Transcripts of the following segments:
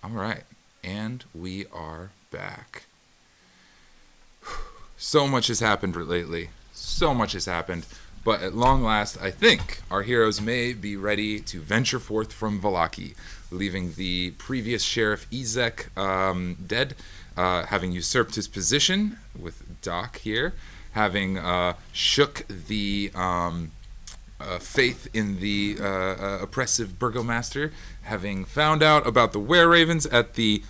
All right, and we are back. So much has happened lately. So much has happened. But at long last, I think our heroes may be ready to venture forth from Vallaki, leaving the previous sheriff Ezek dead, having usurped his position with Doc here, having shook the faith in the oppressive burgomaster, having found out about the were-ravens at the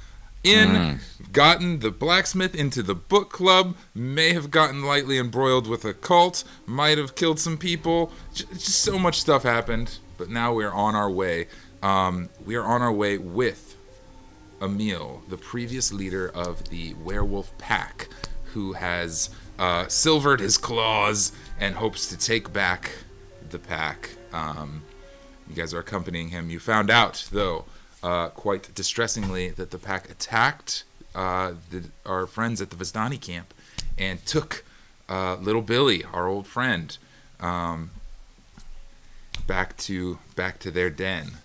inn, gotten the blacksmith into the book club, may have gotten lightly embroiled with a cult, might have killed some people. Just so much stuff happened, but now we're on our way. We are on our way with Emil, the previous leader of the werewolf pack, who has silvered his claws and hopes to take back the pack. You guys are accompanying him. You found out, though, quite distressingly, that the pack attacked our friends at the Vistani camp and took little Billy, our old friend, back to their den.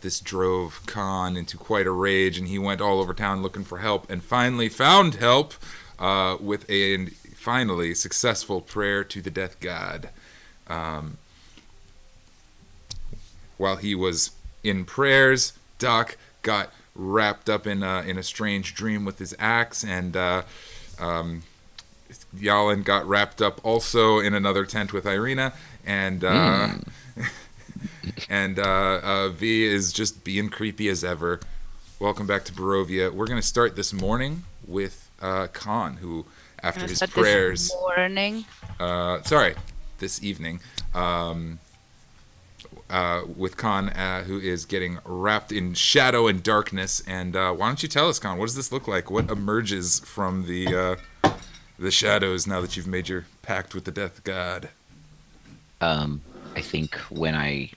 This drove Kahn into quite a rage, and he went all over town looking for help, and finally found help with a finally successful prayer to the death god. While he was in prayers, Doc got wrapped up in a strange dream with his axe, and Jalin got wrapped up also in another tent with Irina, and V is just being creepy as ever. Welcome back to Barovia. We're going to start this morning with Kahn, who, after his prayers... this evening. With Kahn, who is getting wrapped in shadow and darkness. And why don't you tell us, Kahn, what does this look like? What emerges from the shadows now that you've made your pact with the death god? I think when I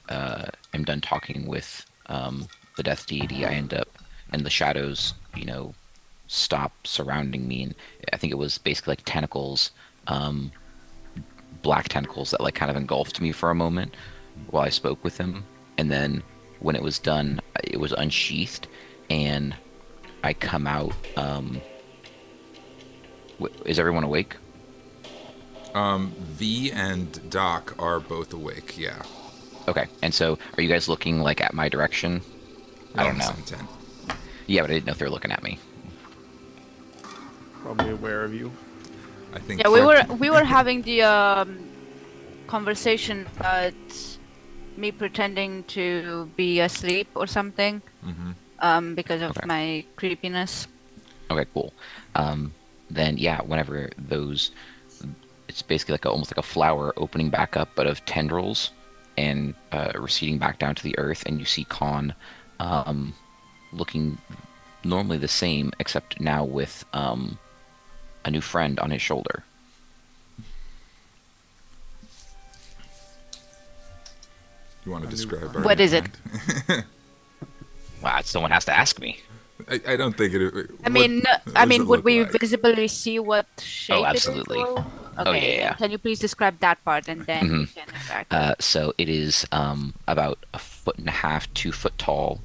am done talking with the death deity, I end up, and the shadows, stop surrounding me. And I think it was basically like tentacles, black tentacles that like kind of engulfed me for a moment while I spoke with him. And then when it was done, it was unsheathed, and I come out. Is everyone awake? V and Doc are both awake, yeah. Okay, and so are you guys looking like at my direction? I don't know. Yeah, but I didn't know if they were looking at me. Probably aware of you. I think. Yeah, we were having the conversation about me pretending to be asleep or something, because of my creepiness. Okay, cool. Then yeah, whenever those, it's basically like almost like a flower opening back up, but of tendrils, and receding back down to the earth, and you see Kahn looking normally the same, except now with a new friend on his shoulder. You want to describe our What is it? Wow, someone has to ask me. I don't think it. I mean, would we visibly see what shape? Oh, absolutely. It is? Okay. Oh, yeah. Can you please describe that part, and then we can interact? So it is about 1.5 feet, 2 foot tall.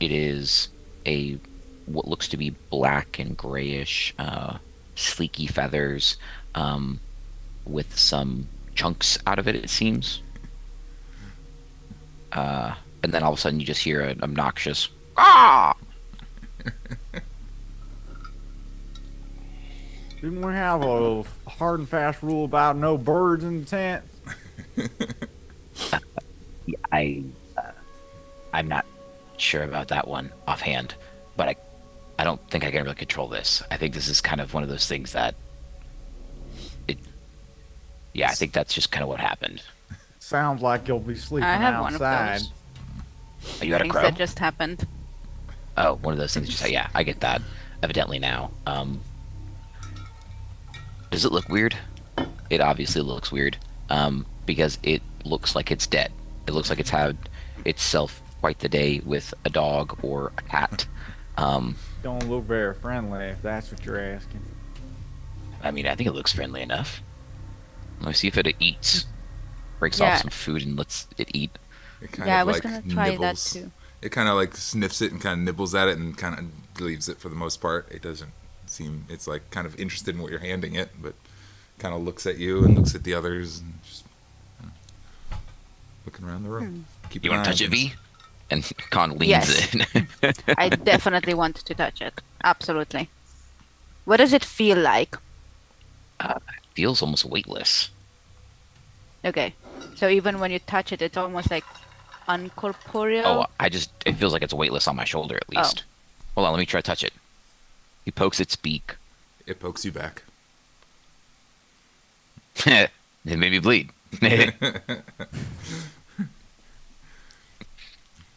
It is what looks to be black and grayish, sleeky feathers, with some chunks out of it. It seems. And then all of a sudden you just hear an obnoxious "ah!" Didn't we have a hard and fast rule about no birds in the tent? I'm not sure about that one offhand, but I don't think I can really control this. I think this is kind of one of those things that I think that's just kind of what happened. Sounds like you'll be sleeping I have outside. one of those. Are you at a Things crow? that just happened. Oh, one of those things. Just yeah, I get that. Evidently now. Does it look weird? It obviously looks weird. Because it looks like it's dead. It looks like it's had itself quite the day with a dog or a cat. Don't look very friendly if that's what you're asking. I mean, I think it looks friendly enough. Let me see if it eats. Breaks off some food and lets it eat. It kind I of was like gonna try nibbles, that too. It kind of like sniffs it and kind of nibbles at it and kind of leaves it for the most part. It doesn't seem, it's like kind of interested in what you're handing it, but kind of looks at you and looks at the others and just looking around the room. Keep You want to touch it, V? And Kahn leans Yes. in. I definitely want to touch it. Absolutely. What does it feel like? It feels almost weightless. Okay. So even when you touch it, it's almost like uncorporeal? Oh, it feels like it's weightless on my shoulder at least. Hold on, let me try to touch it. He pokes its beak. It pokes you back. It made me bleed.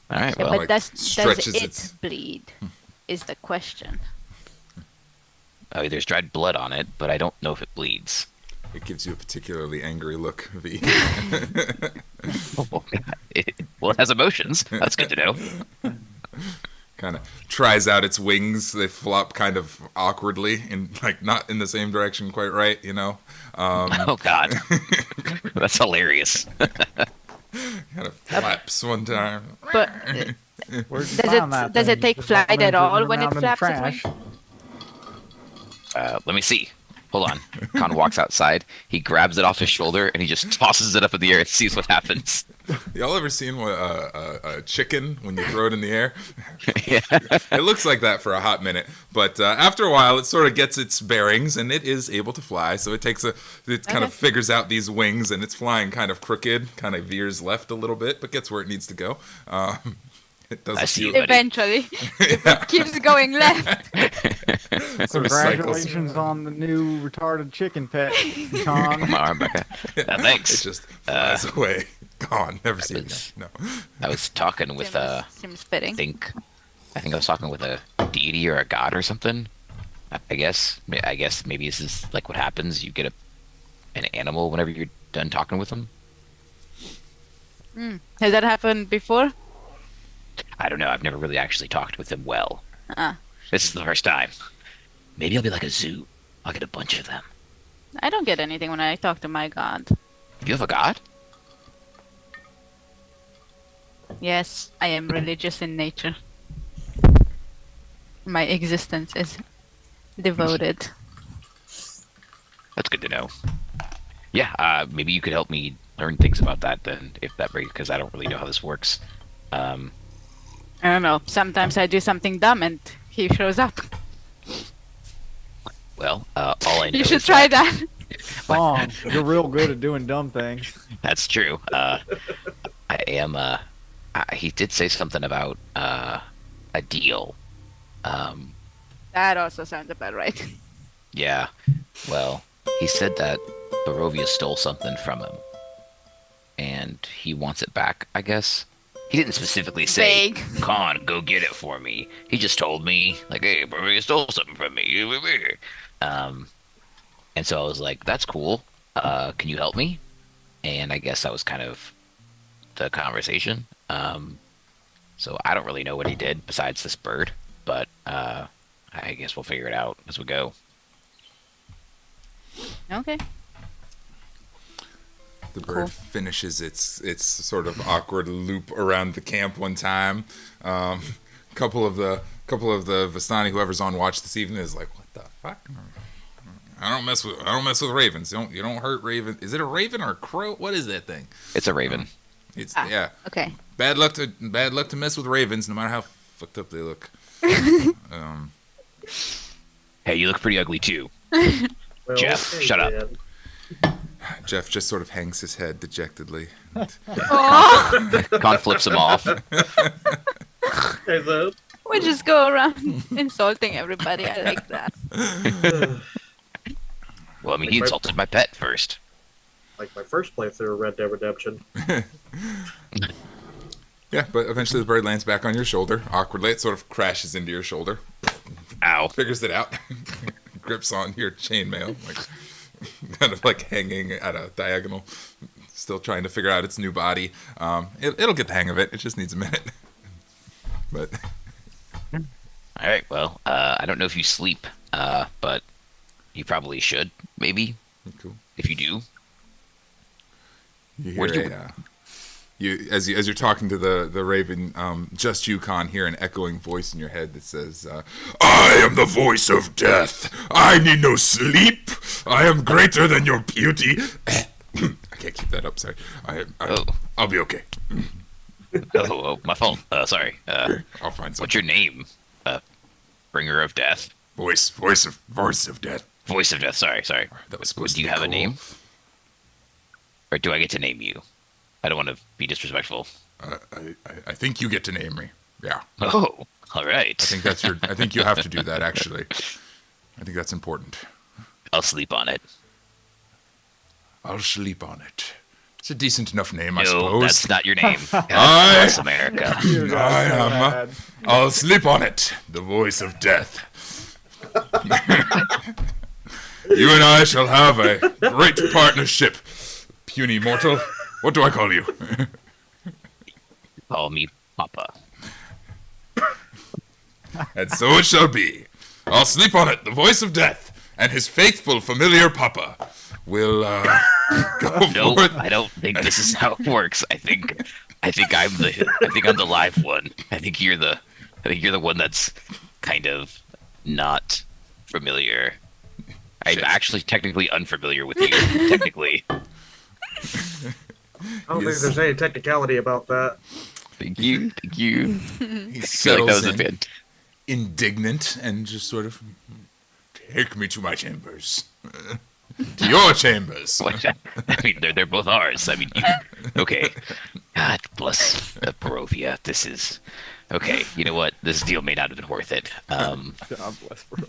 All right, Yeah, well, but does stretches it its- bleed? Is the question. there's dried blood on it, but I don't know if it bleeds. It gives you a particularly angry look, V. Well, it has emotions. That's good to know. Kind of tries out its wings. They flop kind of awkwardly and like not in the same direction quite right, you know. Oh God, that's hilarious. Kind of flaps one time. But Where'd you Does find it- that does thing? it take Just flight happened at to all run when it out in the flaps its trash. Let me see. Hold on. Kahn walks outside. He grabs it off his shoulder and he just tosses it up in the air and sees what happens. Y'all ever seen a chicken when you throw it in the air? Yeah. It looks like that for a hot minute, but after a while, it sort of gets its bearings and it is able to fly. So it kind of figures out these wings and it's flying kind of crooked, kind of veers left a little bit, but gets where it needs to go. It does I a see few. you, buddy. eventually, if it keeps going left. Sort of cycles. Congratulations on the new retarded chicken pet, Kahn. My arm back up. It Thanks. just flies away. Gone. Never seen it was- again. No. I was talking with Seems fitting. I think I was talking with a deity or a god or something. I guess maybe this is like what happens. You get an animal whenever you're done talking with them. Has that happened before? I don't know. I've never really actually talked with them well. Ah. This is the first time. Maybe I'll be like a zoo. I'll get a bunch of them. I don't get anything when I talk to my god. You have a god? Yes, I am religious in nature. My existence is devoted. That's good to know. Yeah, maybe you could help me learn things about that then, if that breaks, because I don't really know how this works. I don't know. Sometimes I do something dumb and he shows up. Well, all I know You should is try that. Kahn, you're real good at doing dumb things. that's true. I am. He did say something about a deal. That also sounds about right. Yeah. Well, he said that Barovia stole something from him, and he wants it back. I guess he didn't specifically say, Vague. "Kahn, go get it for me." He just told me, like, "Hey, Barovia stole something from me." And so I was like, "That's cool. Can you help me?" And I guess that was kind of the conversation. So I don't really know what he did besides this bird, but I guess we'll figure it out as we go. Okay. The bird Cool. finishes its sort of awkward loop around the camp one time. Couple of the Vistani, whoever's on watch this evening, is like, "What the fuck? I don't mess with ravens. You don't hurt ravens. Is it a raven or a crow? What is that thing? It's a raven. It's Ah. yeah. Okay. Bad luck to mess with ravens, no matter how fucked up they look." Hey, you look pretty ugly too. Well, Jeff, okay, shut up. then. Jeff just sort of hangs his head dejectedly. Oh, Kahn flips him off. Hey, though. we just go around insulting everybody. I like that. Well, I mean, he insulted my pet first. Like my first playthrough of Red Dead Redemption. Yeah, but eventually the bird lands back on your shoulder awkwardly. It sort of crashes into your shoulder, Ow. figures it out, grips on your chainmail, like kind of like hanging at a diagonal, still trying to figure out its new body. It'll get the hang of it. It just needs a minute. But All right. Well, I don't know if you sleep, but you probably should. Maybe cool. if you do. You Where hear do as you're talking to the raven, just you, Kahn, hear an echoing voice in your head that says, "I am the voice of death. I need no sleep. I am greater than your beauty." I can't keep that up. Sorry. I'll be okay. My fault. Sorry. I'll find something. What's your name? Bringer of Death. Voice of death. Voice of Death. Sorry. That was supposed Do you to be have a cool. name? Or do I get to name you? I don't want to be disrespectful. I think you get to name me. Yeah. Oh, all right. I think you have to do that. Actually, I think that's important. I'll sleep on it. I'll sleep on it. It's a decent enough name, I No, suppose. that's not your name. God I- bless America. You guys so bad. I'll sleep on it. The voice of death. You and I shall have a great partnership. Puny mortal. What do I call you? Call me Papa. And so it shall be. I'll sleep on it. The voice of death and his faithful familiar Papa will go No, forth. I don't think this is how it works. I think I'm the live one. I think you're the one that's kind of not familiar. I'm actually technically unfamiliar with you. Technically. I don't think there's any technicality about that. Thank you. He I feel like that settles was a in, bit. indignant, and just sort of take me to my chambers. To your chambers. I mean, they're both ours. I mean, okay. God bless Barovia. This is okay. You know what? This deal may not have been worth it. God bless, bro.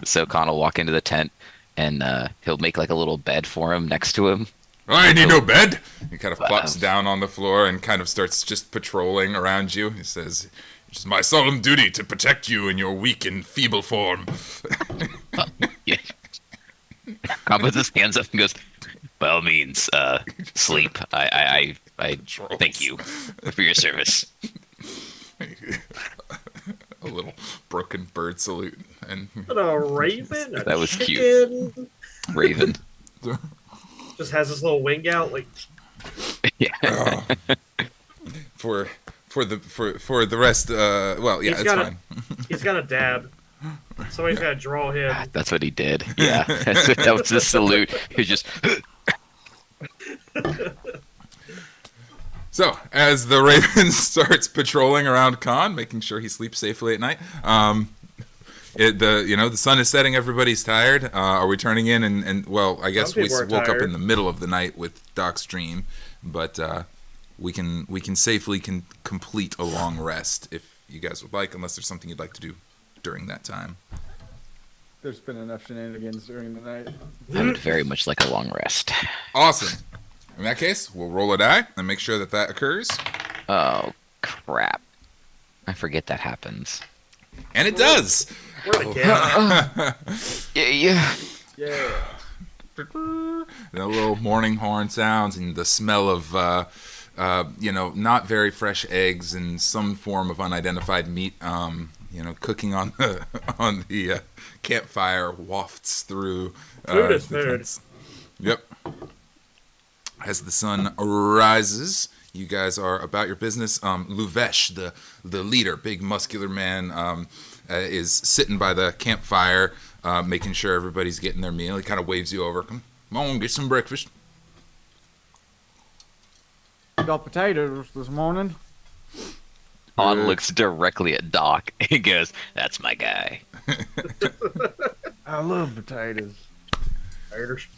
So Kahn will walk into the tent, and he'll make like a little bed for him next to him. I need no bed. He kind of plops Wow. down on the floor and kind of starts just patrolling around you. He says, "It is my solemn duty to protect you in your weak and feeble form." Yeah. Kahn puts his hands up and goes, "By all means, sleep. I thank you for your service." A little broken bird salute, and But a raven? A That was chicken? Raven. Just has this little wing out, like, Yeah. for the rest, well, yeah, He's it's got a- fine. he's got a dad. Somebody's got to draw him. That's what he did. Yeah. That was his salute. He was just. So, as the raven starts patrolling around Kahn, making sure he sleeps safely at night, the sun is setting. Everybody's tired. Are we turning in? And well, I guess Some we people are woke up tired. in the middle of the night with Doc's dream, but we can safely complete a long rest if you guys would like, unless there's something you'd like to do during that time. There's been enough shenanigans during the night. I would very much like a long rest. Awesome. In that case, we'll roll a die and make sure that occurs, Oh, crap. I forget that happens. and it does. We're the kid. Yeah. Yeah. The little morning horn sounds and the smell of, not very fresh eggs and some form of unidentified meat, cooking on the campfire wafts through. Food is the food. tents. Yep. As the sun rises, you guys are about your business. Luvesh, the leader, big muscular man, is sitting by the campfire, making sure everybody's getting their meal. He kind of waves you over. Come on, get some breakfast. Got potatoes this morning. Han looks directly at Doc and goes, "That's my guy." I love potatoes. Irish.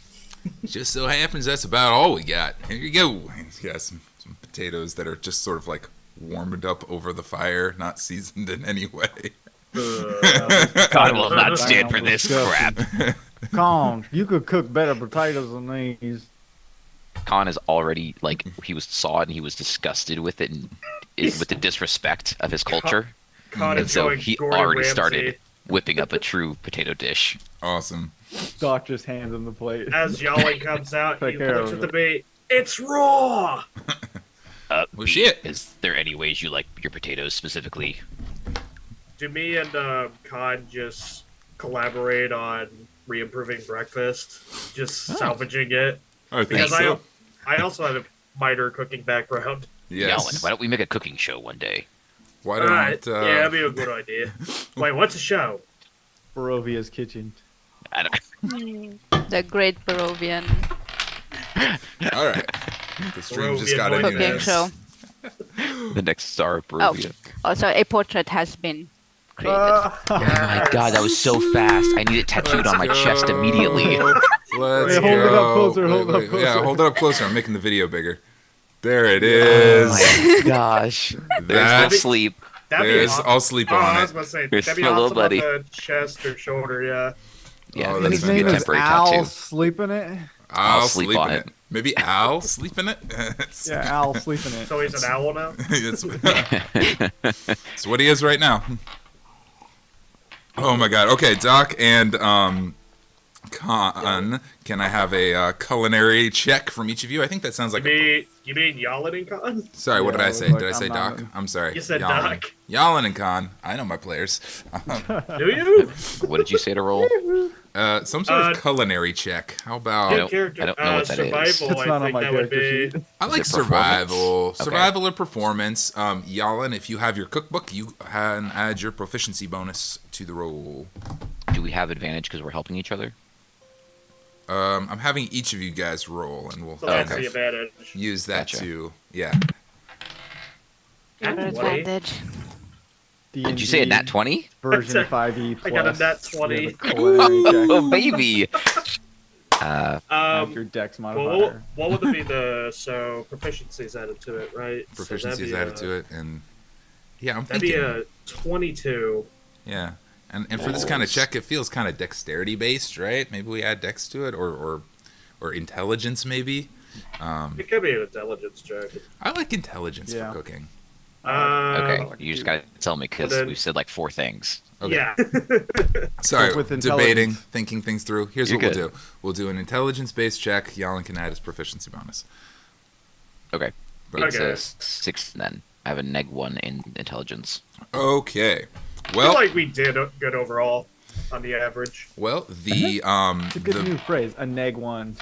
Just so happens that's about all we got. Here you go. He's got some potatoes that are just sort of like warmed up over the fire, not seasoned in any way. God will not stand for this crap. Kahn, you could cook better potatoes than these. Kahn is already, like, he saw it and he was disgusted with it and with the disrespect of his culture. Kahn And is so going he Gordon already Ramsay. started whipping up a true potato dish. Awesome. Doc just hands him the plate. As Jalin comes out, Take he care looks of at the it. meat. It's raw! Well, shit. Is there any ways you like your potatoes specifically? Do me and Kahn just collaborate on re-improving breakfast? Just salvaging it? I think Because so. I also had minor cooking background. Yes. Jalin, why don't we make a cooking show one day? Why All don't? right. Yeah, that'd be a good idea. Wait, what's the show? Barovia's kitchen. I don't. The Great Barovian All right. The stream just got a new cooking name. show. The next star of Barovia. Also, a portrait has been created. Oh my god, that was so fast. I need it tattooed on my chest immediately. Let's Wait, go. hold it up closer, hold it up Yeah, closer. hold it up closer. I'm making the video bigger. There it Oh is. my gosh. There's no That- sleep. That'd be There's, awesome. I'll sleep Oh, on I was it. gonna say Here's that'd be my little awesome buddy. on the chest or shoulder. Yeah. Yeah, Oh, that that's needs His to be a name is temporary Al tattoo. Sleep in it. I'll sleep sleep on in it. it. Maybe Al sleep in it. It's- Yeah, Al Sleep in it. So he's an owl now. it's, it's what he is right now. Oh my god. Okay, Doc and Kahn, can I have a culinary check from each of you? I think that sounds like a... You mean Jalin and Kahn? Sorry, what Yeah, did I it say? was like, Did I say I'm Doc? not- I'm sorry. You said Jalin. Doc. Jalin and Kahn. I know my players. Do you? What did you say to roll? Some sort of culinary check. How about... I Good don't- character. I don't know what that is. Survival. It's I not on think my that would character be. sheet. I like it performance? survival. Okay. Survival or performance. Jalin, if you have your cookbook, you can add your proficiency bonus to the roll. Do we have advantage because we're helping each other? I'm having each of you guys roll, and we'll So that's kind the of advantage. use that Gotcha. to... Yeah. Nat 20. Advantage. Did you say a nat 20? Version 5e plus. I got a nat 20. We have a culinary check. Oh, baby! Add your dex Well, modifier. what would be the proficiency is added to it, right? So Proficiency is that'd added be to it, and... Yeah, I'm That'd be thinking... a 22. Yeah. And for this kind of check, it feels kind of dexterity based, right? Maybe we add dex to it, or intelligence, maybe. It could be an intelligence check. I like intelligence Yeah. for cooking. Okay, Uh, you just gotta tell me because then- we've said like 4 things. Okay. Yeah. Sorry, With debating, intelligence. thinking things through. Here's You're what good. we'll do. We'll do an intelligence based check. Jalin can add his proficiency bonus. Okay. But- It's Okay. a 6 then. I have a -1 in intelligence. Okay. I Well, feel like we did good overall on the average. the It's a good new phrase. A neg one.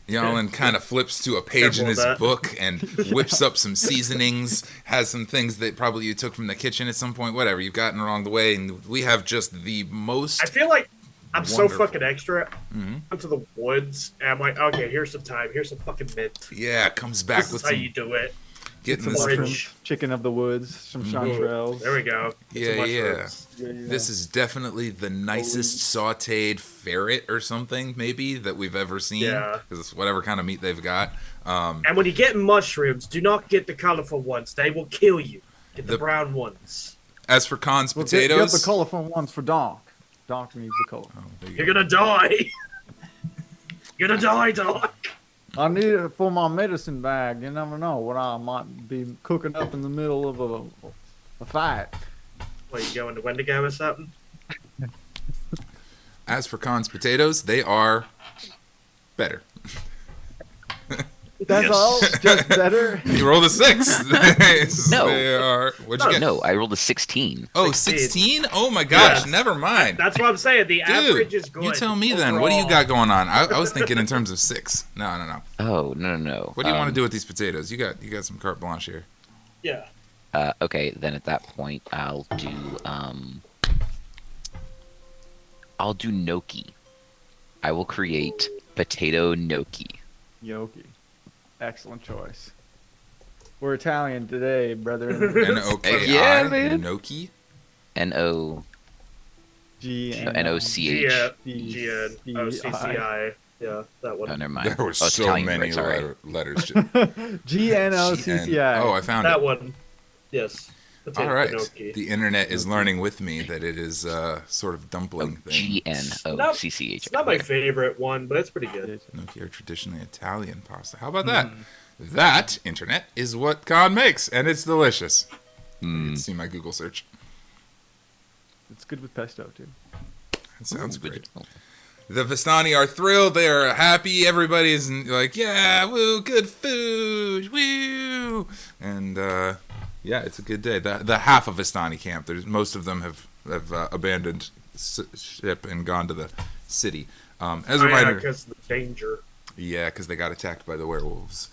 Jalin kind of flips to a page in Careful his with that. book and whips up some seasonings, has some things that probably you took from the kitchen at some point, whatever you've gotten along the way, and we have just the most... I feel like I'm so Wonderful. fucking extra. Mhm. Into the woods, and I'm like, okay, here's some time. Here's some fucking mint. Yeah, comes back This with is how some... you do it. Getting Some this... orange. mushrooms, chicken of the woods, some chanterelles. There we go. Get some Yeah, yeah. mushrooms. This is definitely the nicest sautéed ferret or something, maybe, that we've ever seen. Yeah. Because it's whatever kind of meat they've got. And when you get mushrooms, do not get the colorful ones. They will kill you. Get the The- brown ones. As for Khan's Well, get potatoes... the colorful ones for Doc. Doc needs the color. Oh, there you You're go. gonna die. You're gonna die, Doc. I need it for my medicine bag. You never know what I might be cooking up in the middle of a fight. What, you going to Wendigo or something? As for Khan's potatoes, they are better. That's Yes. all? Just better? You rolled a 6. No. They are... What'd you get? No, I rolled a 16. Oh, 16? Oh my gosh, Yes. never mind. That's what I'm saying. The average is good. you tell me then. What do you overall. got going on? I was thinking in terms of 6. No. Oh, no. What do you want to do with these potatoes? You got some carte blanche here. Yeah. Okay, then at that point, I'll do gnocchi. I will create potato gnocchi. Yoki. Excellent choice. We're Italian today, brethren. N-O-K-I? Yeah, man. Gnocchi? N-O... N-O-C-H. G-N-O-C-C-I. Yeah, that one. Oh, never mind. There were Oh, it's so Italian, many right, sorry. letters. G-N-O-C-C-I. Oh, I found That it. one. Yes. Potato All right. gnocchi. The internet is learning with me that it is sort of dumpling thing. G-N-O-C-C-H. It's not my favorite one, but it's pretty good. Gnocchi are traditionally Italian pasta. How about that? That, internet, is what Kahn makes, and it's delicious. You can see my Google search. It's good with pesto, too. That sounds great. The Vistani are thrilled. They are happy. Everybody's like, yeah, woo, good food, woo. And, yeah, it's a good day. The half of Vistani camp, most of them have abandoned ship and gone to the city. As a reminder, because the danger. yeah, because they got attacked by the werewolves.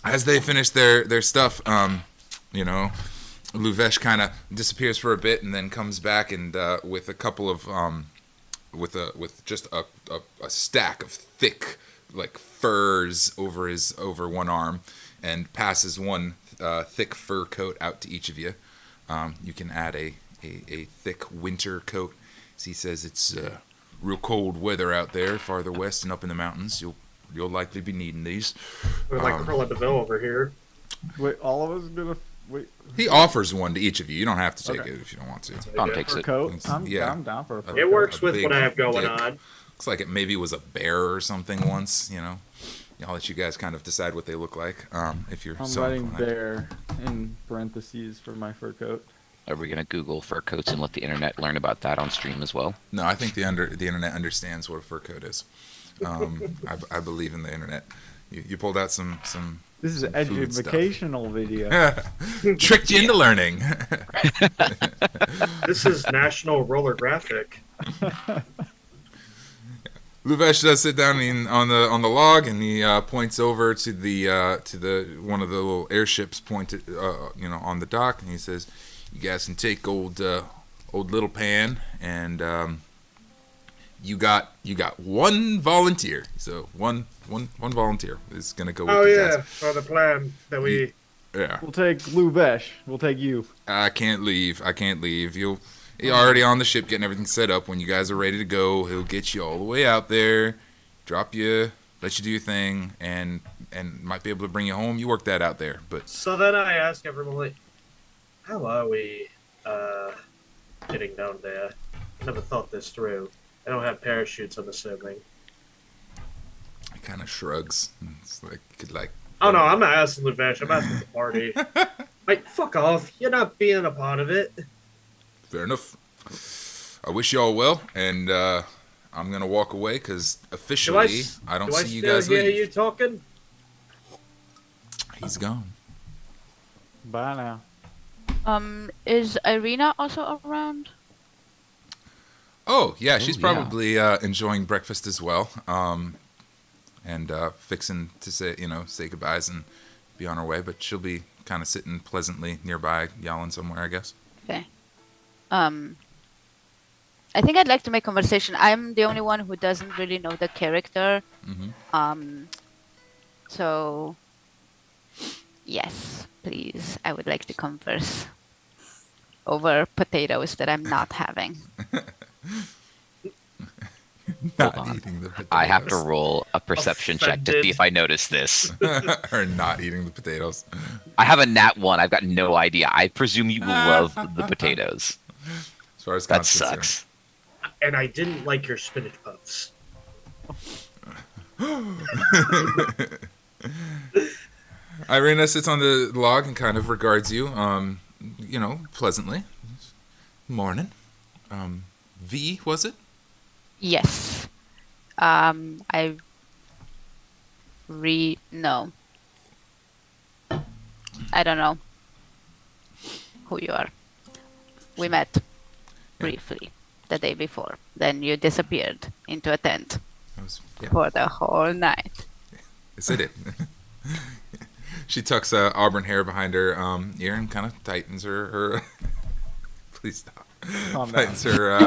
as they finish their stuff, you know, Luvesh kind of disappears for a bit and then comes back and with a couple of with just a stack of thick like furs over one arm, and passes one thick fur coat out to each of you. You can add a thick winter coat. As he says, it's real cold weather out there, farther west and up in the mountains. You'll likely be needing these. We're like Cruella DeVille over here. Wait, all of us gonna wait. He offers one to each of you. You don't have to take Okay. it if you don't want to. Kahn takes Fur it. coat. I'm down for a fur It coat. works A with big what I have going dick. on. Looks like it maybe was a bear or something once. You know, I'll let you guys kind of decide what they look like. If you're I'm so writing inclined. bear in parentheses for my fur coat. Are we gonna Google fur coats and let the internet learn about that on stream as well? No, I think the internet understands what a fur coat is. I believe in the internet. You pulled out some This is an food stuff. educational video. tricked you into learning. This is National Roller Graphic. Luvesh does sit down on the log, and he points over to the one of the little airships pointed on the dock, and he says, "You guys can take old Little Pan, and you got one volunteer. So one volunteer is gonna go with Oh you yeah, guys. for the plan that we. Yeah. We'll take Luvesh. We'll take you. I can't leave. You're already on the ship getting everything set up. When you guys are ready to go, he'll get you all the way out there, drop you, let you do your thing, and might be able to bring you home. You work that out there. But So then I ask everyone, like, how are we getting down there? I never thought this through. I don't have parachutes, I'm assuming. he kind of shrugs. It's like could like. Oh no, I'm not asking Luvesh. I'm asking the party. Like, fuck off. You're not being a part of it. Fair enough. I wish you all well, and I'm gonna walk away because officially I don't see you guys hear leave. you talking? He's gone. Bye now. Is Irina also around? Oh yeah, she's yeah. probably enjoying breakfast as well, and fixing to say goodbyes and be on her way. But she'll be kind of sitting pleasantly nearby Jalin somewhere, I guess. Okay. I think I'd like to make conversation. I'm the only one who doesn't really know the character. Mm-hmm. So yes, please. I would like to converse over potatoes that I'm not having. Not on. eating the potatoes. I have to roll a perception check to see if I notice this. or not eating the potatoes. I have a nat 1. I've got no idea. I presume you love the potatoes. As far as That Constance is sucks. And I didn't like your spinach puffs. Irina sits on the log and kind of regards you, pleasantly. Morning. V, was it? Yes. No. I don't know who you are. We met briefly the day before. Then you disappeared into a tent Yeah, for the whole night. yes, I did. She tucks auburn hair behind her ear and kind of tightens her please stop. Calm down. Tightens her.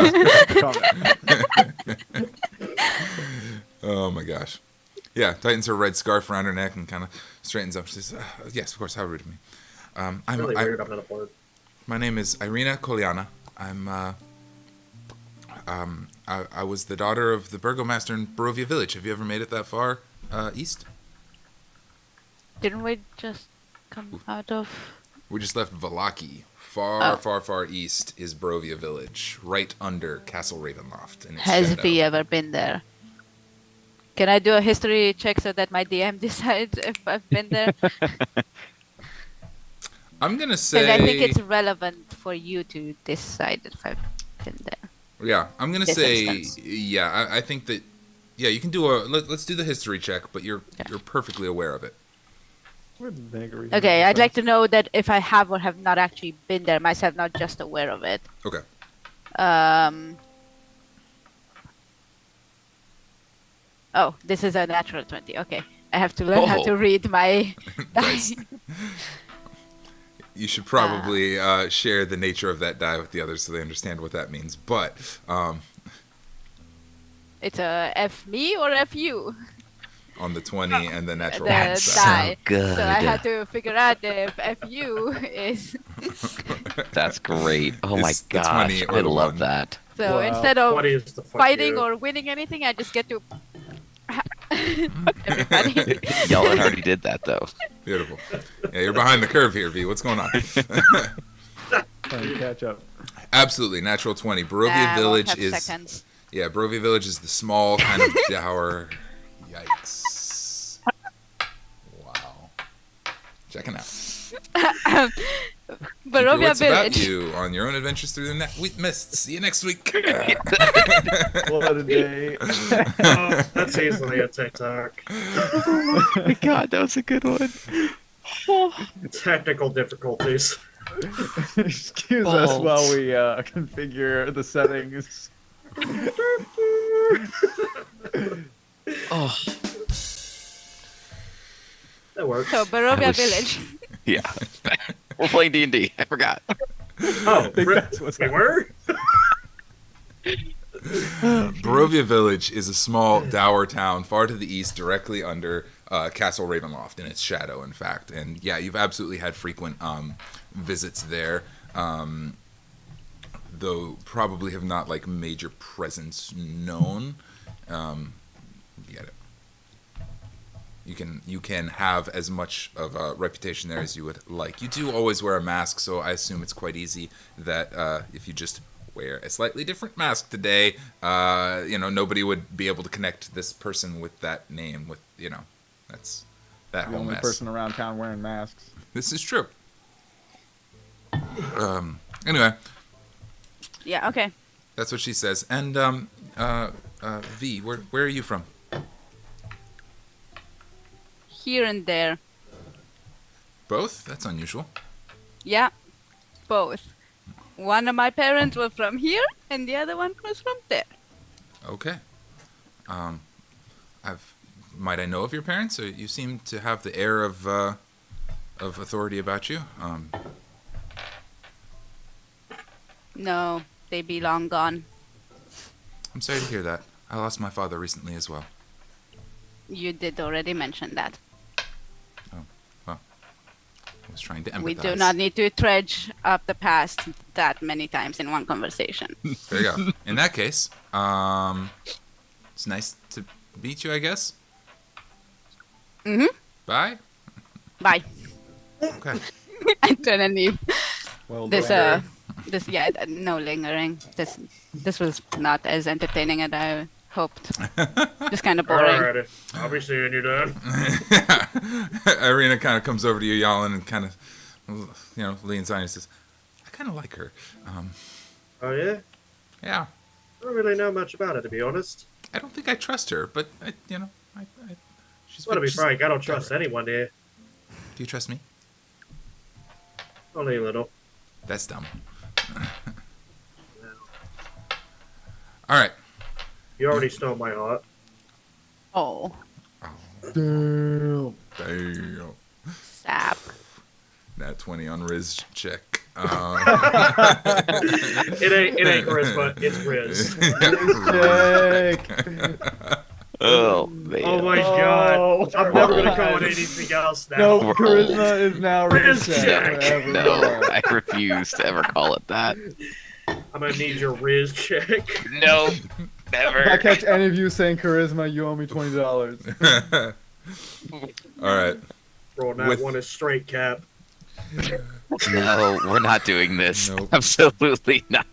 Calm down. Oh my gosh. Yeah, tightens her red scarf around her neck and kind of straightens up. She says, "Yes, of course. How rude of me. Really weird, I'm not a board. My name is Irina Koliana. I was the daughter of the burgomaster in Barovia Village. Have you ever made it that far east? Didn't we just come out of... We just left Valaki. Oh. Far east is Barovia Village, right under Castle Ravenloft. And its Has shadow. V ever been there? Can I do a history check so that my DM decides if I've been there? I'm gonna Because say. I think it's relevant for you to decide if I've been there. Yeah, I'm gonna This say. instance. Yeah, I think that. Yeah, you can do a. Let's do the history check, but you're perfectly aware of it. Okay, I'd like to know that if I have or have not actually been there myself, not just aware of it. Okay. Oh, this is a natural 20. Okay. I have to learn how to read my Dice. dice. You should probably share the nature of that die with the others so they understand what that means. But It's a F me or F you. on the 20 and the natural The one. die. good. So I had to figure out if F you is. That's great. Oh my It's the 20 gosh, or I the love 1. that. So Wow. instead of 20 is the fuck fighting you. or winning anything, I just get to. Everybody. Jalin already did that though. Beautiful. Yeah, you're behind the curve here, V. What's going on? Trying to catch up. Absolutely, natural 20. Barovia Nah, I won't Village have is seconds. yeah. Barovia Village is the small kind of dower. Yikes! Wow. Checking out. Keep your Barovia wits about Village. you on your own adventures through the wheat mist. See you next week. What a day. Oh, that's easily a TikTok. God, that was a good one. Technical difficulties. Excuse us while we configure the settings. Oh, That works. So Barovia was- Village. yeah. We're playing D&D. I forgot. Oh, think that's what's we were? Barovia Village is a small dower town far to the east, directly under Castle Ravenloft, in its shadow, in fact. And yeah, you've absolutely had frequent visits there, though probably have not like major presence known. You get it. You can have as much of a reputation there as you would like. You do always wear a mask, so I assume it's quite easy that if you just wear a slightly different mask today, nobody would be able to connect this person with that name. With that's that The whole only mess. person around town wearing masks. This is true. Anyway, Yeah. Okay. that's what she says. And V, where are you from? Here and there. Both? That's unusual. Yeah. Both. One of my parents was from here, and the other one was from there. Okay. Might I know of your parents? Or you seem to have the air of authority about you. No, they be long gone. I'm sorry to hear that. I lost my father recently as well. You did already mention that. I was trying to empathize. We do not need to trudge up the past that many times in one conversation. There you go. In that case, it's nice to meet you, I guess. Mhm. Bye. Bye. Okay. I turn and leave. Well This done. no lingering. This was not as entertaining as I hoped. Just kind of boring. Alrighty. I'll be seeing you then. Irina kind of comes over to you, Jalin, and kind of, leans on you and says, I kind of like her. Oh, yeah? Yeah. I don't really know much about it, to be honest. I don't think I trust her, but, she's Well, to be she's frank, I don't clever. trust anyone here. Do you trust me? Only a little. That's dumb. All right. You already stole my heart. Oh, Damn. Damn. sap. Nat 20 on Riz check. It ain't charisma, it's Riz. Check. Oh, man. Oh my god. Oh, I'm never gonna call it God. anything else now. No, World. charisma is now Riz reset check. forever. No, I refuse to ever call it that. I'm gonna need your Riz check. No, If I never. catch any of you saying charisma, you owe me $20. All right. Roll that With- one is straight cap. No, we're not doing this. Nope. Absolutely not.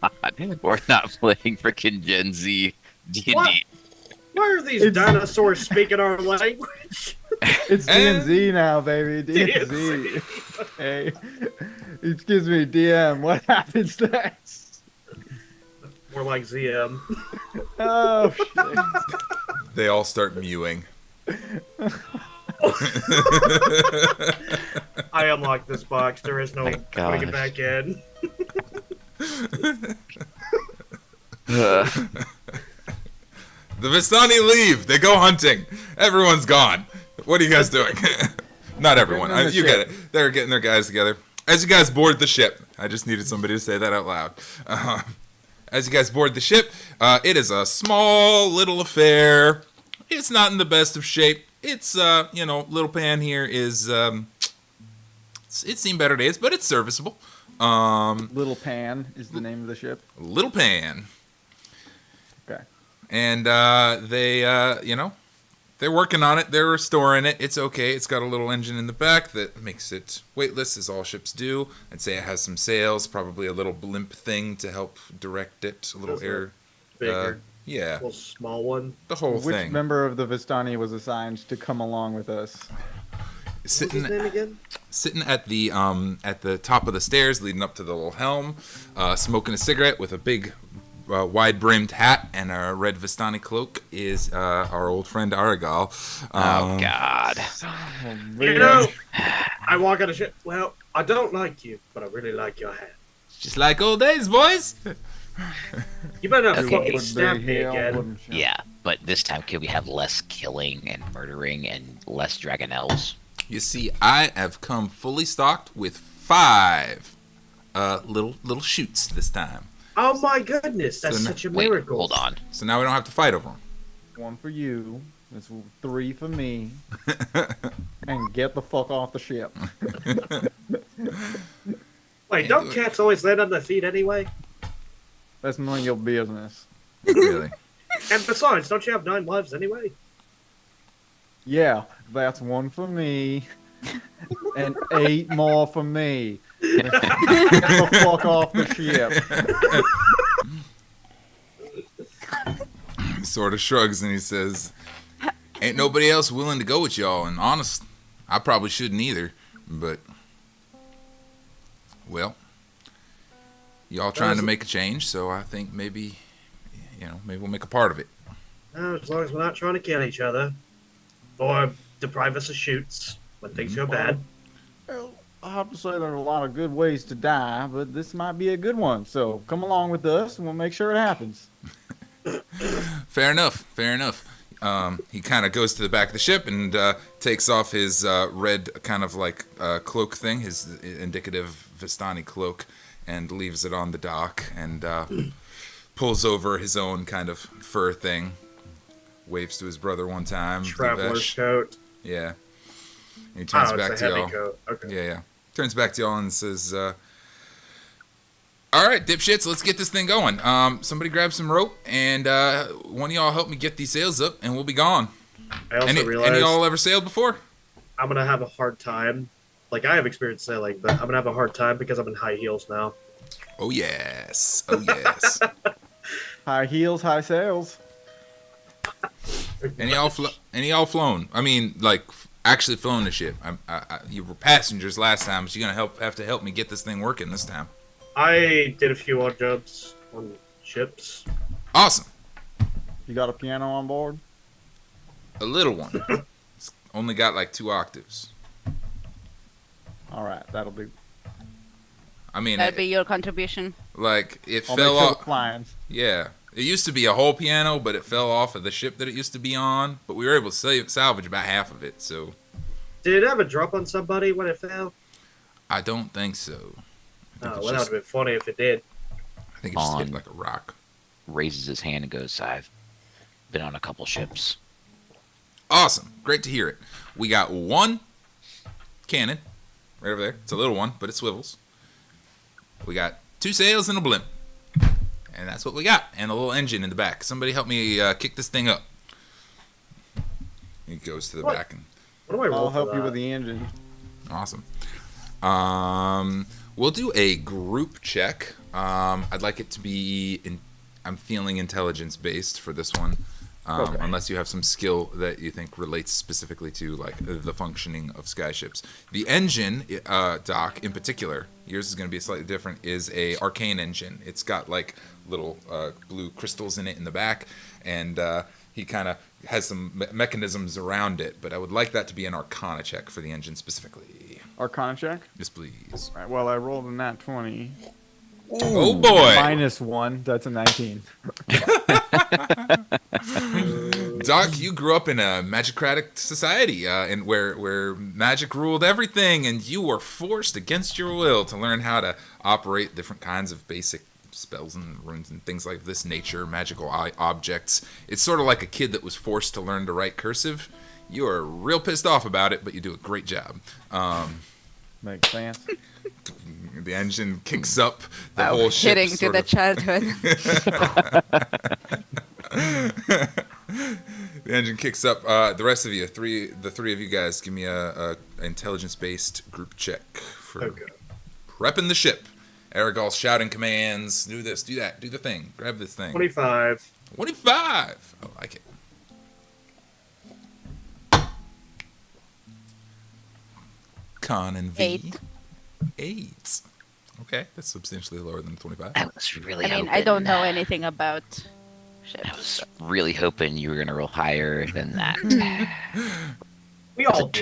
We're not playing freaking Gen Z D&D. What? Why are these It's- dinosaurs speaking our language? It's D&Z now, baby. D&Z. D&Z. Hey. Excuse me, DM. What happens next? More like ZM. Oh, shit. They all start mewing. I unlocked this box. There is no My putting it gosh. back in. The Vistani leave. They go hunting. Everyone's gone. What are you guys doing? Not everyone. Getting in the You get ship. it. They're getting their guys together. As you guys board the ship, I just needed somebody to say that out loud. As you guys board the ship, it is a small little affair. It's not in the best of shape. It's, Little Pan here is, it's seen better days, but it's serviceable. Little Pan is the name of the ship. Little Pan. Okay. And they're working on it. They're restoring it. It's okay. It's got a little engine in the back that makes it weightless, as all ships do. I'd say it has some sails, probably a little blimp thing to help direct it. A little Does air. Bigger, Yeah, little small one. the whole Which thing. member of the Vistani was assigned to come along with us? What's Sitting his name again? sitting at the top of the stairs leading up to the little helm, smoking a cigarette with a big wide-brimmed hat and a red Vistani cloak is our old friend Argal. Oh God. You know, I walk on a ship. Well, I don't like you, but I really like your hat. Just like old days, boys. You better not Okay. fucking Would stab be me hell, again. wouldn't you? Yeah, but this time can we have less killing and murdering and less dragonelles? You see, I have come fully stocked with 5 little shoots this time. Oh my goodness, that's So such a Wait, miracle. hold on. So now we don't have to fight over them. 1 for you. That's 3 for me. And get the fuck off the ship. Wait, don't cats always land on their feet anyway? That's none of your business. Really? And besides, don't you have 9 lives anyway? Yeah, that's 1 for me. And 8 more for me. Get the fuck off the ship. He sort of shrugs and he says, "Ain't nobody else willing to go with y'all, and honest, I probably shouldn't either, but, well, y'all trying to make a change, so I think maybe we'll make a part of it." No, as long as we're not trying to kill each other. Or deprive us of shoots when things go bad. Well, I have to say there are a lot of good ways to die, but this might be a good one. So come along with us and we'll make sure it happens. Fair enough. He kind of goes to the back of the ship and takes off his red kind of like cloak thing, his indicative Vistani cloak, and leaves it on the dock and pulls over his own kind of fur thing. Waves to his brother one time. Traveler's Vivesh. coat. Yeah. And he turns Oh, back it's to a heavy y'all. coat. Okay. Yeah. Turns back to y'all and says, "All right, dipshits, let's get this thing going. Somebody grab some rope, and one of y'all help me get these sails up, and we'll be gone." I also Any realize y'all ever sailed before? I'm going to have a hard time. Like, I have experience sailing, but I'm going to have a hard time because I'm in high heels now. Oh yes. Oh yes. High heels, high sails. Any y'all flown? I mean, like actually flown the ship. You were passengers last time, but you're gonna have to help me get this thing working this time. I did a few odd jobs on ships. Awesome. You got a piano on board? A little one. It's only got like 2 octaves. All right, that'll do. I mean, That'd be your contribution. like it I'll fell make sure off. it climbs. Yeah. It used to be a whole piano, but it fell off of the ship that it used to be on. But we were able to salvage about half of it, so Did it ever drop on somebody when it fell? I don't think so. I think, Oh, it's well, that would just, have been funny if it did. I think it just hit On. like a rock. Raises his hand and goes, "I've been on a couple ships." Awesome. Great to hear it. We got 1 cannon right over there. It's a little one, but it swivels. We got 2 sails and a blimp. And that's what we got. And a little engine in the back. Somebody help me kick this thing up. He goes to the What? back and What do I roll I'll help for you that? with the engine. awesome. We'll do a group check. I'd like it to be I'm feeling intelligence based for this one. Okay. Unless you have some skill that you think relates specifically to like the functioning of skyships. The engine, Doc, in particular, yours is going to be slightly different, is a Arcane engine. It's got like little blue crystals in it in the back, and he kind of has some mechanisms around it, but I would like that to be an Arcana check for the engine specifically. Arcana check? Yes, please. All right, well, I rolled a nat 20. Oh, boy! -1, that's a 19. Doc, you grew up in a magicratic society, and where magic ruled everything, and you were forced against your will to learn how to operate different kinds of basic spells and runes and things like this nature, magical objects. It's sort of like a kid that was forced to learn to write cursive. You are real pissed off about it, but you do a great job. Makes sense. The engine kicks up. The whole ship hitting to sort the of- childhood. The engine kicks up. The rest of you, the three of you guys, give me a intelligence-based group check for Okay. prepping the ship. Aragol's shouting commands. Do this, do that, do the thing. Grab this thing. 25. 25. I like it. Kahn and V. 8. Okay, that's substantially lower than 25. I was really I mean, hoping, I don't know anything about I was ships. really hoping you were going to roll higher than that. We It's all a do.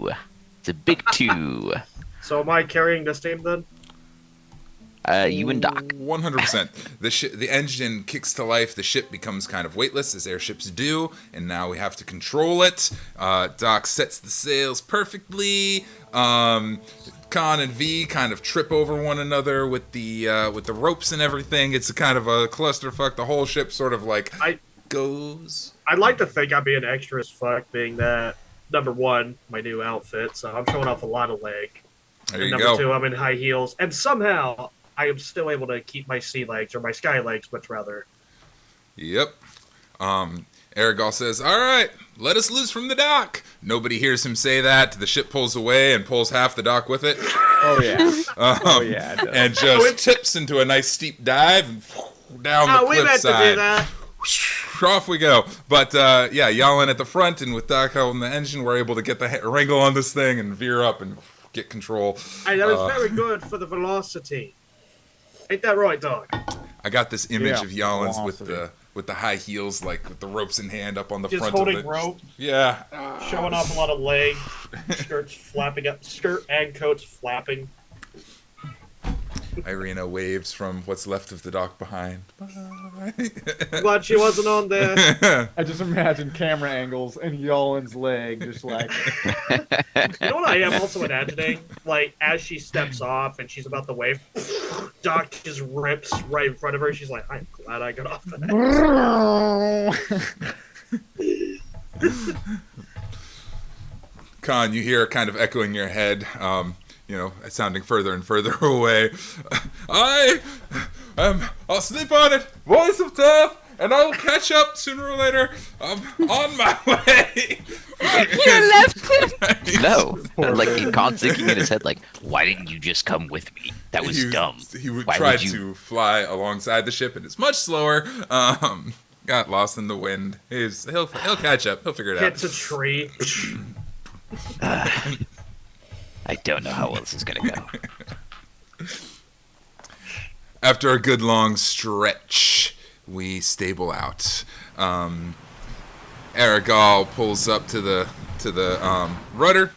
2. It's a big 2. So am I carrying this team then? You and Doc. 100%. The engine kicks to life. The ship becomes kind of weightless, as airships do, and now we have to control it. Doc sets the sails perfectly. Kahn and V kind of trip over one another with the ropes and everything. It's a kind of a clusterfuck. The whole ship sort of like goes. I'd like to think I'm being extra as fuck, being that, number one, my new outfit, so I'm showing off a lot of leg. There And you number go. two, I'm in high heels, and somehow I am still able to keep my sea legs, or my sky legs, much rather. Yep. Aragol says, "All right, let us loose from the dock." Nobody hears him say that. The ship pulls away and pulls half the dock with it. Oh yeah. Oh yeah. It does. And just tips into a nice steep dive and down the We meant to do cliffside. that. Off we go. But yeah, Jalin at the front, and with Doc holding the engine, we're able to get the wrangle on this thing and veer up and get control. And that was very good for the velocity. Ain't that right, dog? I got this image Yeah, of Jalin's velocity. with the high heels, like with the ropes in hand up on the Just front holding of it. rope, Yeah. showing off a lot of leg, skirts flapping up, skirt and coats flapping. Irina waves from what's left of the dock behind. Bye. Glad she wasn't on there. I just imagine camera angles and Yalin's leg just like You know what I am also imagining? Like, as she steps off and she's about to wave, Doc just rips right in front of her. She's like, I'm glad I got off that. Kahn, you hear kind of echoing in your head, sounding further and further away. I'll sleep on it, voice of death, and I'll catch up sooner or later. I'm on my way. You left him. No. Like, Khan's thinking in his head, like, why didn't you just come with me? That was dumb. He would Why try would you- to fly alongside the ship, and it's much slower. Got lost in the wind. He'll catch up. He'll figure it out. Hits a tree. I don't know how well this is going to go. After a good long stretch, we stable out. Aragol pulls up to the rudder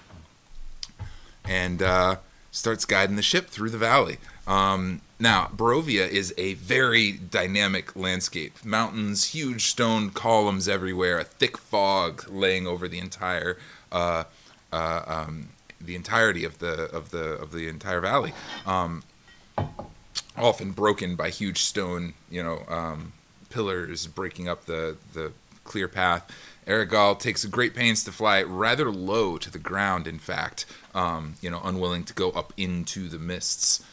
and starts guiding the ship through the valley. Now, Barovia is a very dynamic landscape. Mountains, huge stone columns everywhere, a thick fog laying over the entire the entirety of the entire valley. Often broken by huge stone, pillars breaking up the clear path. Aragol takes great pains to fly rather low to the ground, in fact, unwilling to go up into the mists.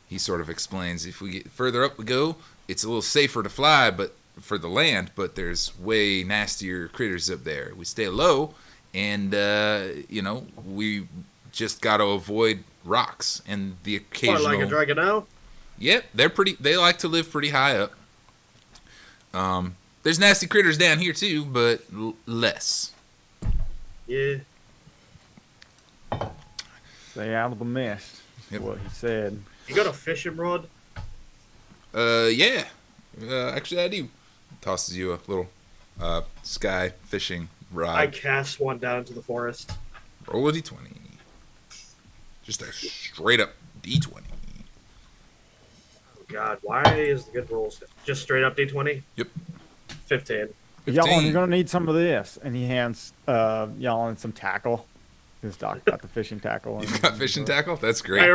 He sort of explains, if we get further up we go, it's a little safer to fly but for the land, but there's way nastier critters up there. We stay low, and, we just got to avoid rocks and the occasional... Or like a dragon now? Yep, they like to live pretty high up. There's nasty critters down here too, but less. Yeah. stay out of the mist. That's Yep. what he said. You got a fishing rod? Yeah. Actually, I do. Tosses you a little sky fishing rod. I cast one down into the forest. Roll a d20. Just a straight up d20. God, why is the good rolls just straight up D20? Yep. 15. Jalin, you're gonna need some of this. And he hands Jalin some tackle. His doc got the fishing tackle. You've got fishing tackle? That's great. I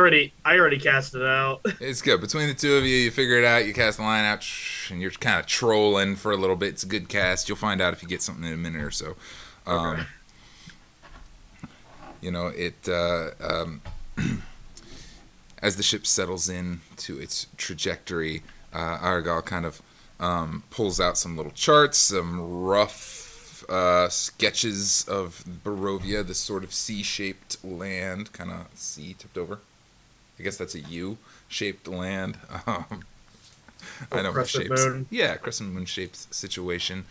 already cast it out. It's good. Between the two of you, you figure it out. You cast the line out, and you're kind of trolling for a little bit. It's a good cast. You'll find out if you get something in a minute or so. Okay. You know, as the ship settles in to its trajectory, Argal kind of pulls out some little charts, some rough sketches of Barovia, this sort of C-shaped land, kind of C tipped over. I guess that's a U-shaped land. I know Crescent shapes. moon. Yeah, crescent moon shaped situation.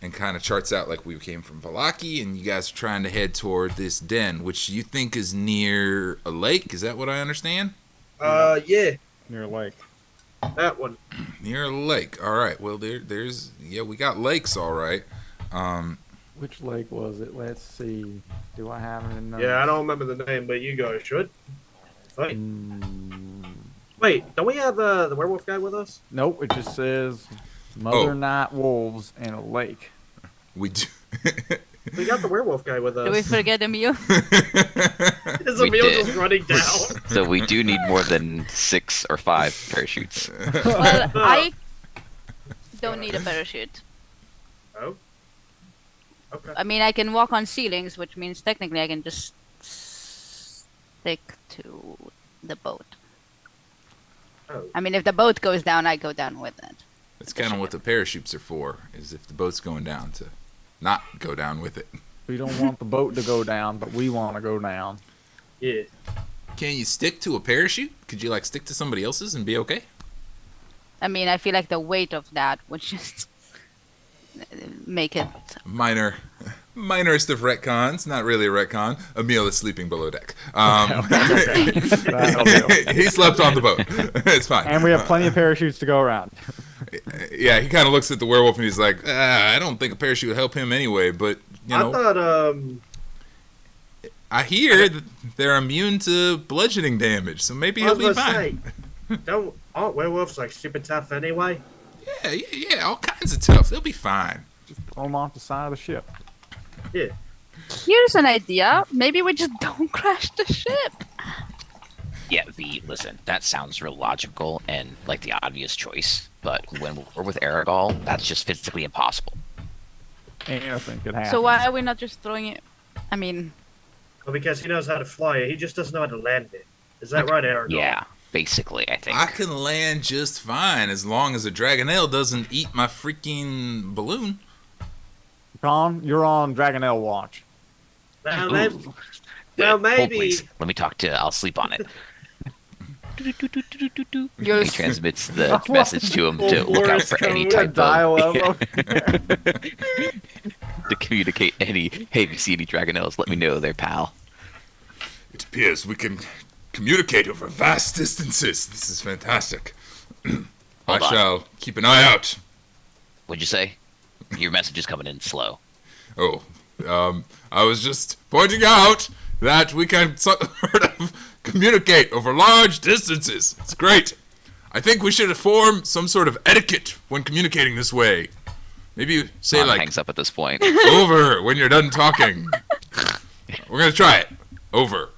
And kind of charts out like we came from Vallaki, and you guys are trying to head toward this den, which you think is near a lake. Is that what I understand? Yeah, Near a lake. that one. Near a lake. All right. Well, we got lakes, all right. Which lake was it? Let's see. Do I have it in there? Yeah, I don't remember the name, but you guys should. Wait, Mm, wait, don't we have the werewolf guy with us? nope, it just says Mother Night Wolves and a lake. We do. We got the werewolf guy with us. Do we forget Emil? Is We Emil did. just running down? So we do need more than 6 or 5 parachutes. Well, I don't need a parachute. Oh. Okay. I mean, I can walk on ceilings, which means technically I can just stick to the boat. Oh. I mean, if the boat goes down, I go down with it. That's kind of what the parachutes are for, is if the boat's going down, to not go down with it. We don't want the boat to go down, but we want to go down. Yeah. Can you stick to a parachute? Could you, like, stick to somebody else's and be okay? I mean, I feel like the weight of that would just make it. Minorest of retcons, not really a retcon. Emil is sleeping below deck. That'll do. He slept on the boat. It's fine. And we have plenty of parachutes to go around. Yeah, he kind of looks at the werewolf and he's like, I don't think a parachute would help him anyway, but, you know, I thought I hear that they're immune to bludgeoning damage, so maybe I he'll was be gonna fine. say, aren't werewolves like super tough anyway? Yeah, all kinds of tough. They'll be fine. Throw them off the side of the ship. Yeah. Here's an idea. Maybe we just don't crash the ship. Yeah, listen, that sounds real logical and like the obvious choice, but when we're with Aragol, that's just physically impossible. Anything could happen. So why are we not just throwing it? I mean, Well, because he knows how to fly it, he just doesn't know how to land it. Is that right, Aaron? Yeah, basically, I think. I can land just fine as long as a Dragonelle doesn't eat my freaking balloon. Kahn, you're on Dragonelle watch. Now, Ooh. maybe, Good. well, Hold, maybe. please. Let me talk to. I'll sleep on it. you're He transmits the message to him to Full look out Morse for any code. type Dial of up. to communicate any. Hey, if you see any Dragonelles, let me know. They're pal. It appears we can communicate over vast distances. This is fantastic. I Hold on. shall keep an eye out. What'd you say? Your message is coming in slow. Oh, I was just pointing out that we can sort of communicate over large distances. It's great. I think we should form some sort of etiquette when communicating this way. Maybe you say Kahn like hangs up at this point. over when you're done talking. We're gonna try it. Over.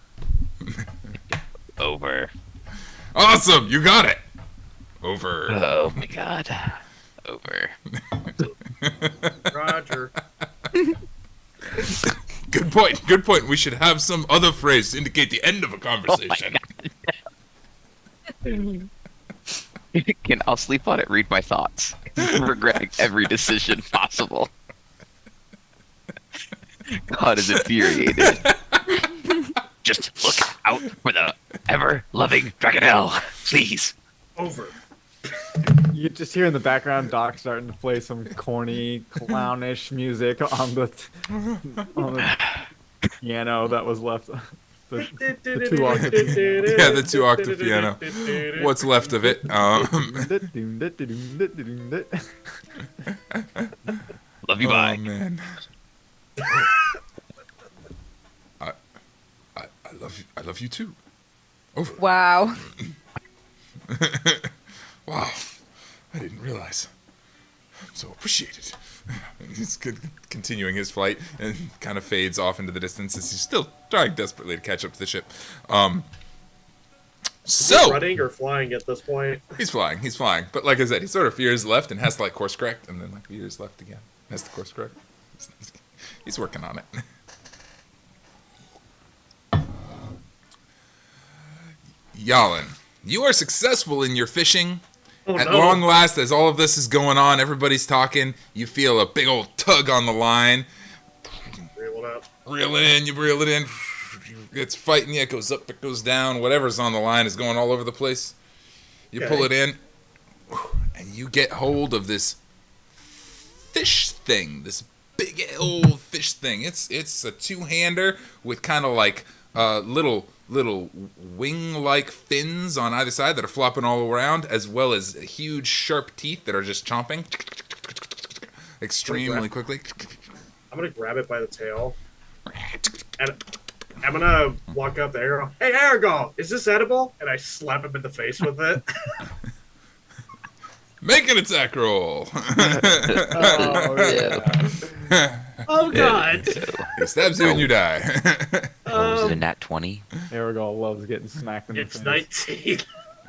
Over. Awesome, you got it. Over. Oh my god. Over. Roger. Good point. Good point. We should have some other phrase to indicate the end of a conversation. I'll sleep on it, read my thoughts. Regretting every decision possible. God is infuriated. Just look out for the ever-loving Dragonelle, please. Over. You just hear in the background Doc starting to play some corny, clownish music on the piano that was left. The 2-octave. Yeah, the 2-octave piano. What's left of it? Love you, Oh bye. man. I love you too. Over. wow. Wow. I didn't realize. so appreciated. He's continuing his flight and kind of fades off into the distance as he's still trying desperately to catch up to the ship. Is he running or flying at this point? He's flying. But like I said, he sort of veers left and has to like course correct, and then like veers left again. Has to course correct. He's working on it. Jalin, you are successful in your fishing. At long last, as all of this is going on, everybody's talking, you feel a big old tug on the line. Reel it up. Reel it in, you reel it in. It's fighting you, it goes up, it goes down. Whatever's on the line is going all over the place. You pull it in, and you get hold of this fish thing, this big old fish thing. It's a two-hander with kind of like little wing-like fins on either side that are flopping all around, as well as huge sharp teeth that are just chomping extremely quickly. I'm gonna grab it by the tail, and I'm gonna walk up there and go, "Hey, Aragorn, is this edible?" And I slap him in the face with it. Make an attack roll. Oh God! He stabs you and you die. Was it a nat 20? Aragorn loves getting smacked in the It's face. 19.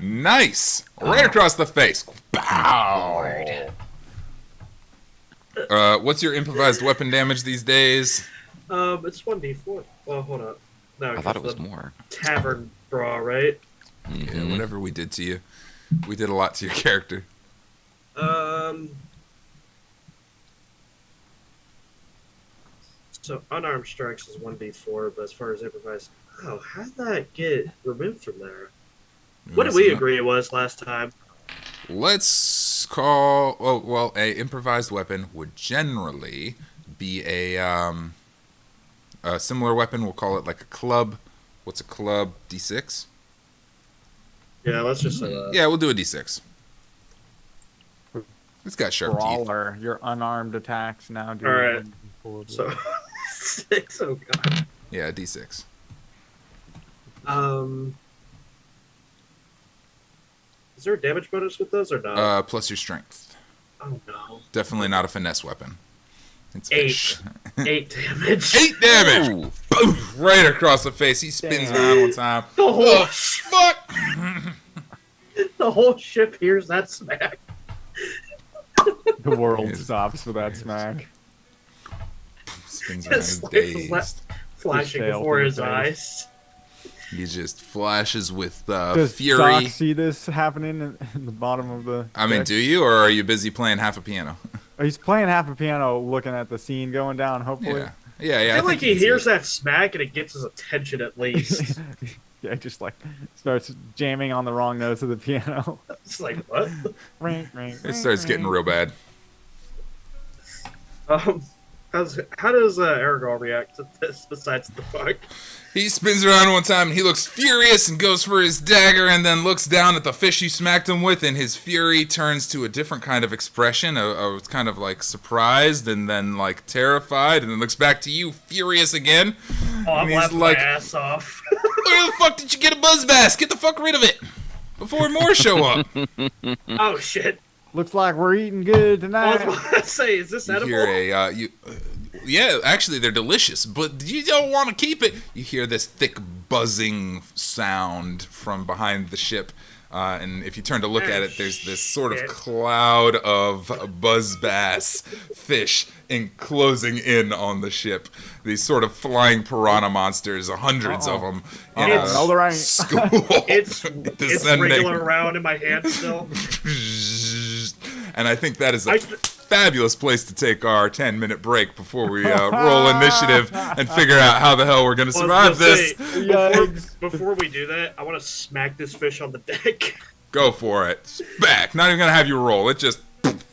Nice! Right across the face. Bow! What's your improvised weapon damage these days? It's 1d4. Well, hold on. No, I thought it was more. Tavern bra, right? Yeah, whatever we did to you. We did a lot to your character. So unarmed strikes is 1d4, but as far as improvised, how did that get removed from there? What did we agree it was last time? Let's call. Oh well, a improvised weapon would generally be a similar weapon. We'll call it like a club. What's a club? D6. Yeah, let's just say that. Yeah, we'll do a D6. It's got sharp teeth. Brawler, your unarmed attacks now do. All right. So 6. Oh God. Yeah, a D6. Is there a damage bonus with those or not? Plus your strength. Oh no. Definitely not a finesse weapon. It's 8. fish. 8 damage. 8 damage. Boom! Right across the face. He spins around one time. The whole Oh fuck! the whole ship hears that smack. The world stops for that smack. Spins around Just like dazed. flashing Fish tail before to the his face. eyes. He just flashes with Does fury. Doc see this happening in the bottom of the I mean, deck? do you, or are you busy playing half a piano? He's playing half a piano, looking at the scene going down, hopefully. Yeah. I feel like think he hears can that smack and it gets his attention at least. Yeah, just like starts jamming on the wrong notes of the piano. It's like, what? Ring, ring, see it. It starts getting real bad. How does Aragorn react to this besides the fuck? He spins around one time and he looks furious and goes for his dagger and then looks down at the fish you smacked him with, and his fury turns to a different kind of expression, of kind of like surprised and then like terrified, and then looks back to you furious again. Oh, I'm And he's laughing like, my ass off. where the fuck did you get a buzz bass? Get the fuck rid of it before more show up. Oh shit! Looks like we're eating good I tonight. was about to say, is this You edible? hear yeah, actually they're delicious, but you don't want to keep it. You hear this thick buzzing sound from behind the ship, and if you turn to look at it, there's this sort of Shit. cloud of buzz bass fish closing in on the ship. These sort of flying piranha monsters, hundreds of them in It's- No, there ain't. school. It's descending. wriggling around in my hand still. And I think that is a I- fabulous place to take our 10-minute break before we roll initiative and figure out how the hell we're going to Well, I was survive gonna this. say, Yikes. before we do that, I want to smack this fish on the deck. Go for it. Back. Not even going to have you roll. It just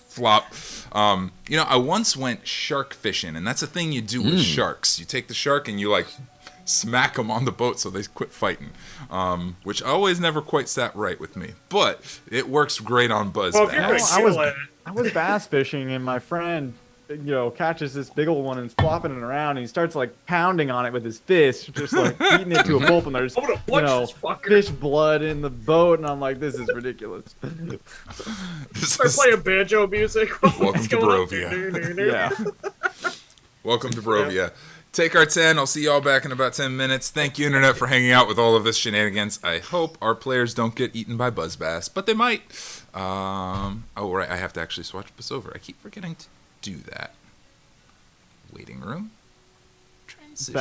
flop. I once went shark fishing, and that's a thing you do with sharks. You take the shark and you like smack them on the boat so they quit fighting, which always never quite sat right with me. But it works great on buzz Well, if you're bass. gonna I was- kill it, I was bass fishing, and my friend catches this big old one and is flopping it around, and he starts like pounding on it with his fist, just like beating it to a pulp, and there's I'm gonna punch this fucker. fish blood in the boat, and I'm like, this is ridiculous. Start playing banjo music. Welcome to Barovia. Yeah. Welcome to Barovia. Take our 10. I'll see y'all back in about 10 minutes. Thank you, Internet, for hanging out with all of this shenanigans. I hope our players don't get eaten by buzzbass, but they might. Oh, right. I have to actually swatch this over. I keep forgetting to do that. Waiting room. Transition.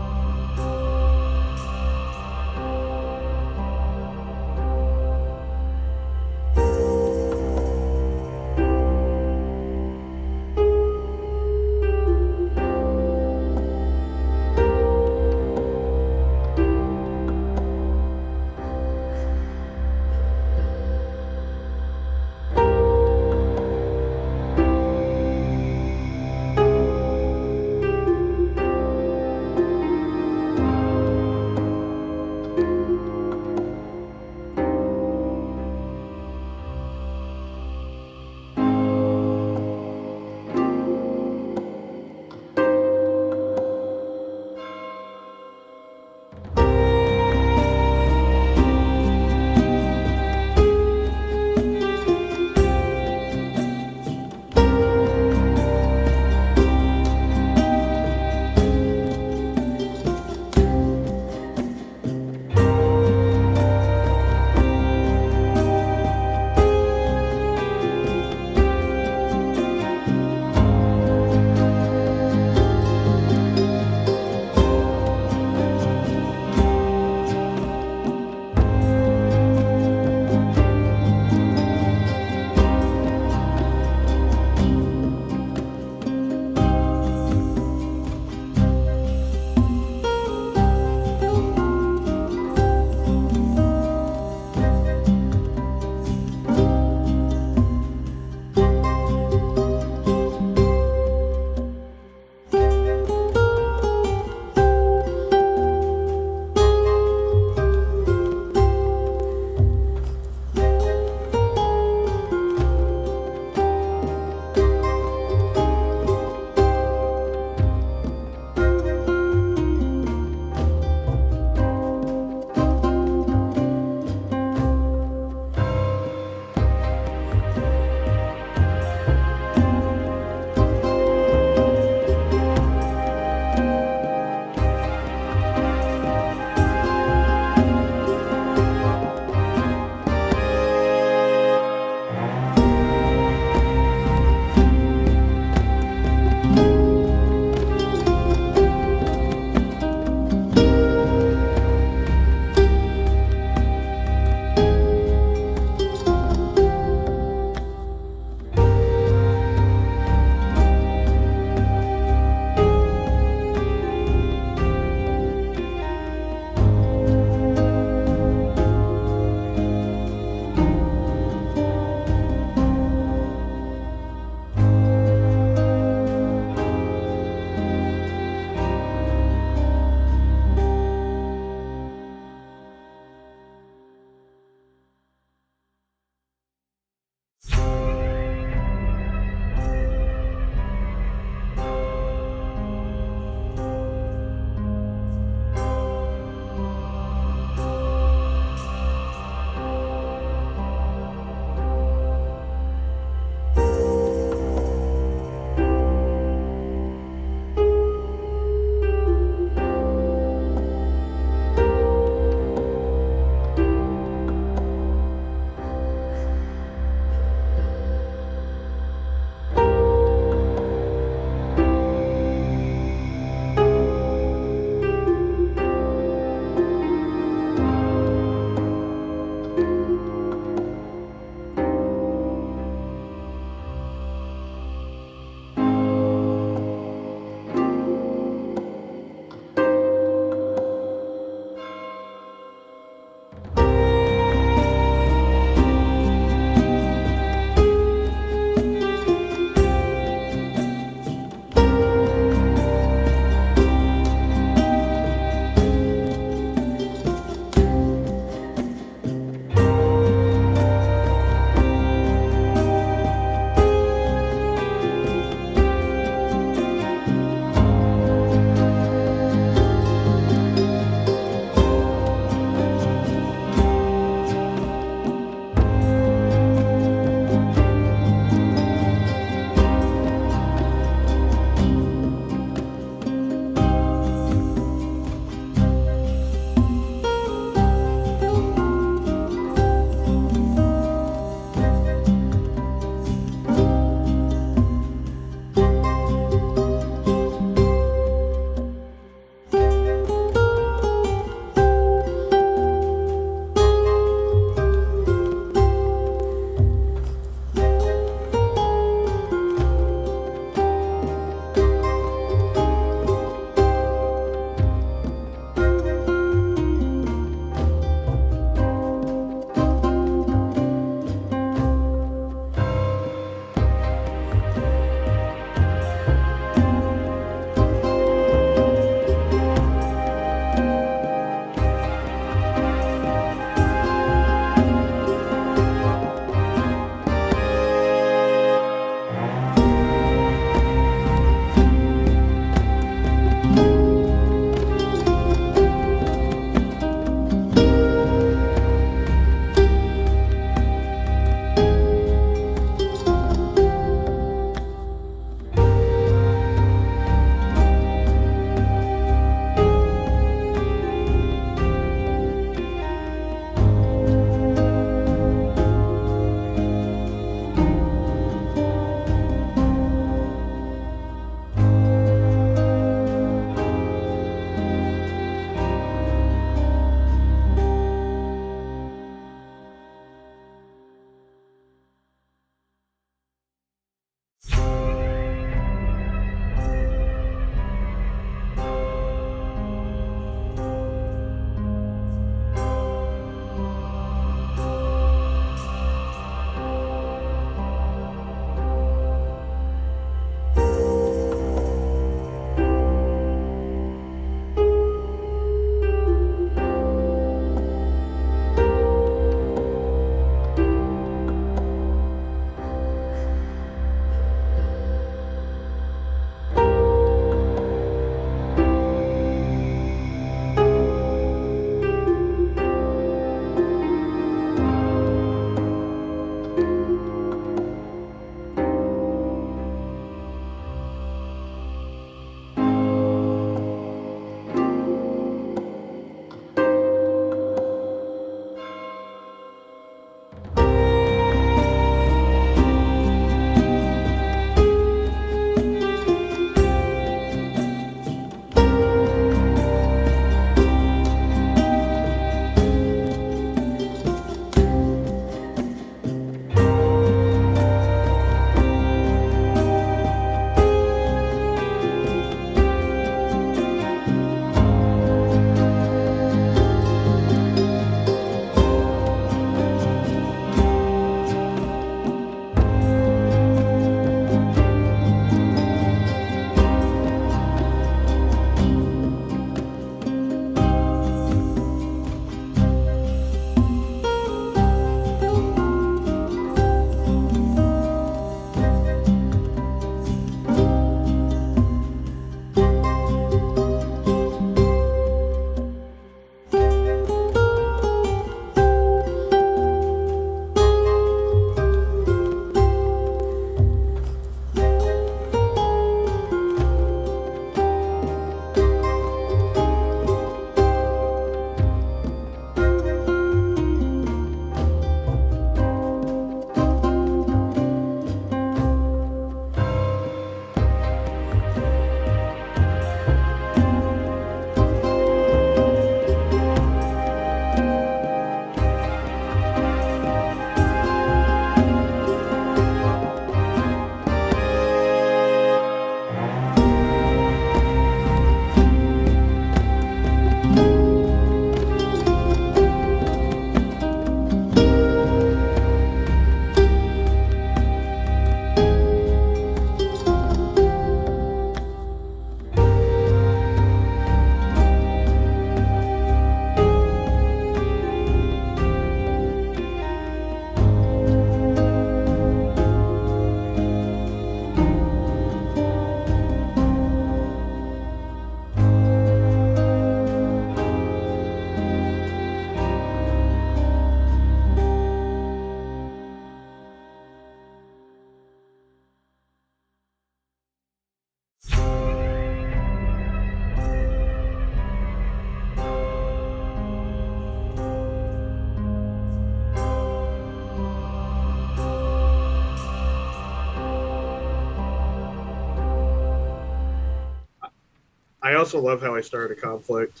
I also love how I started a conflict.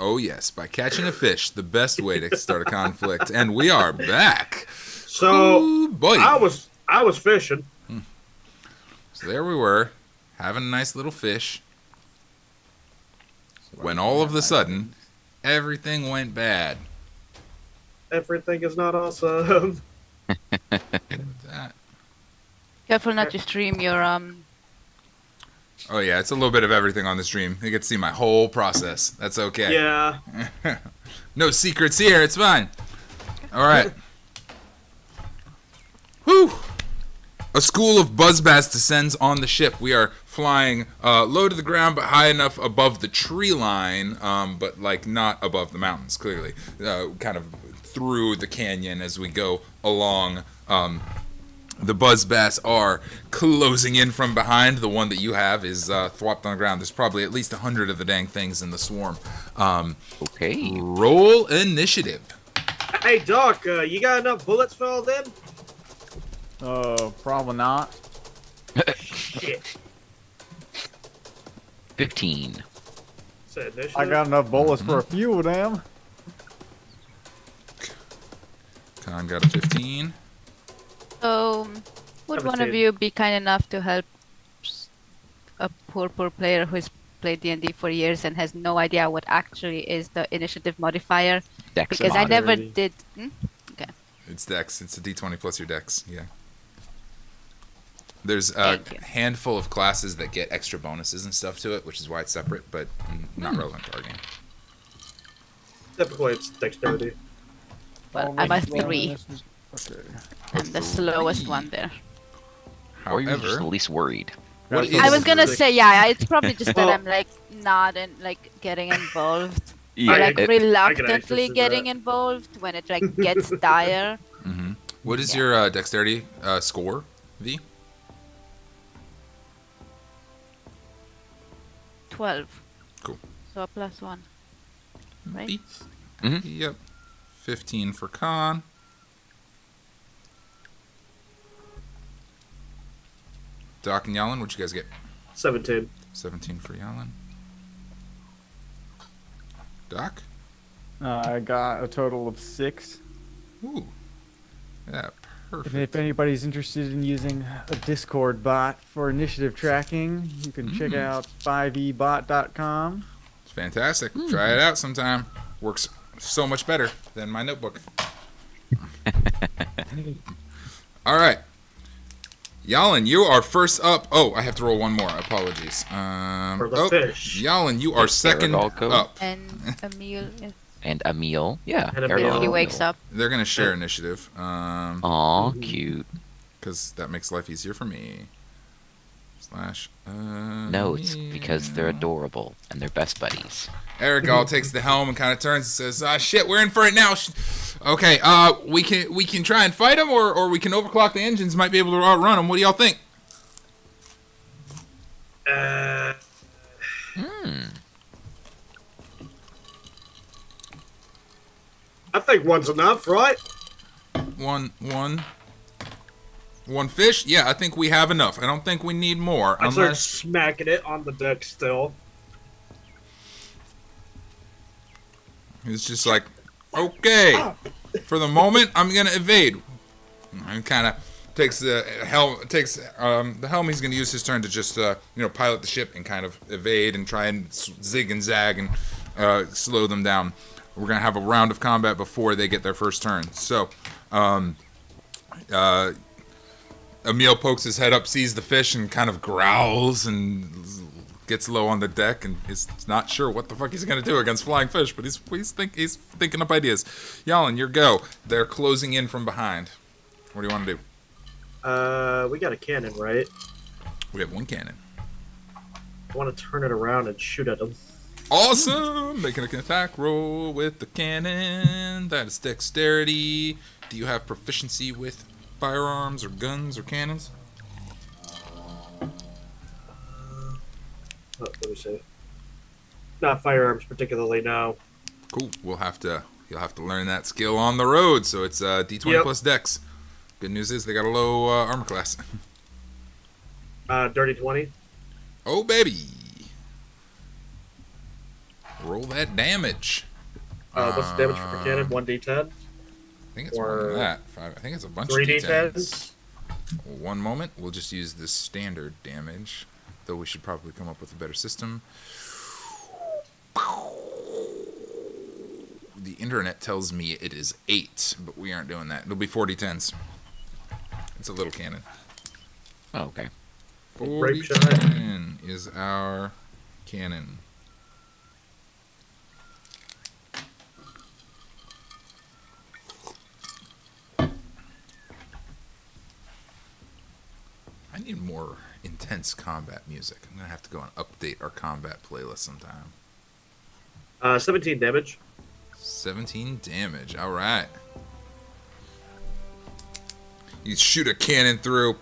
Oh yes, by catching a fish, the best way to start a conflict. And we are back. So Ooh, boy. I was fishing. So there we were, having a nice little fish. When all of a sudden, everything went bad. Everything is not awesome. That. Careful not to stream your Oh yeah, it's a little bit of everything on the stream. You get to see my whole process. That's okay. Yeah. No secrets here. It's fine. All right. Whew. A school of buzzbats descends on the ship. We are flying low to the ground, but high enough above the tree line, but like not above the mountains. Clearly, kind of through the canyon as we go along. The buzzbats are closing in from behind. The one that you have is thwopped on the ground. There's probably at least 100 of the dang things in the swarm. Okay. Roll initiative. Hey, Doc, you got enough bullets for all them? Probably not. Shit. 15. Said initiative. I got enough bullets for a few of them. Kahn got a 15. So, would one of 17. you be kind enough to help a poor player who's played D&D for years and has no idea what actually is the initiative modifier? Dex Because I never Moderate. did. It's Dex. It's a D20 plus your Dex. Yeah. There's a Thank you. handful of classes that get extra bonuses and stuff to it, which is why it's separate, but not relevant to our game. Typically, it's dexterity. Well, I'm a 3. Okay. I'm the slowest one there. Or you're just the However, least worried. what I I is was gonna Six. say, yeah, it's probably just that Well- I'm like not in, like getting involved. Yeah, Or, like it- reluctantly see getting that. involved when it like gets dire. what is Yeah. your dexterity score, V? 12. Cool. So a +1. Right? V? Mhm. Yep. 15 for Kahn. Doc and Jalin, what'd you guys get? 17. 17 for Jalin. Doc? I got a total of 6. Ooh. Yeah, And perfect. if anybody's interested in using a Discord bot for initiative tracking, you can check out 5ebot.com. It's fantastic. Try it out sometime. Works so much better than my notebook. All right. Jalin, you are first up. Oh, I have to roll one more. Apologies. For the fish. Jalin, you are Does second Gargoyle go? up. And Emil is And Emil. Yeah. And Emil. Gargoyle. he wakes up. They're gonna share initiative, Aw, cute. because that makes life easier for me. Slash. No, it's because they're adorable and they're best buddies. Aragol takes the helm and kind of turns and says, "Ah, shit, we're in for it now." Okay, we can try and fight them, or we can overclock the engines. Might be able to outrun them. What do y'all think? I think one's enough, right? One fish? Yeah, I think we have enough. I don't think we need more. I start Unless smacking it on the deck still. it's just like, okay, for the moment, I'm gonna evade. And kind of takes the helm. Takes the helm. He's gonna use his turn to just pilot the ship and kind of evade and try and zig and zag and slow them down. We're gonna have a round of combat before they get their first turn. So, Emil pokes his head up, sees the fish, and kind of growls and gets low on the deck, and is not sure what the fuck he's gonna do against flying fish. But he's thinking up ideas. Jalin, your go. They're closing in from behind. What do you want to do? We got a cannon, right? We have one cannon. I want to turn it around and shoot at them. Awesome! Making an attack roll with the cannon. That is dexterity. Do you have proficiency with firearms or guns or cannons? Let me see. Not firearms particularly, no. Cool. You'll have to learn that skill on the road. So it's D20 Yep. plus dex. Good news is they got a low armor class. Dirty 20. Oh baby. roll that damage. What's the damage for cannon? 1d10? I think it's more than that. I think it's a bunch of 3d10s? D10s. One moment. We'll just use the standard damage. Though we should probably come up with a better system. The internet tells me it is 8, but we aren't doing that. It'll be 40 10s. It's a little cannon. Oh, okay. 40 10 is our cannon. I need more intense combat music. I'm gonna have to go and update our combat playlist sometime. 17 damage. 17 damage. All right. You shoot a cannon through.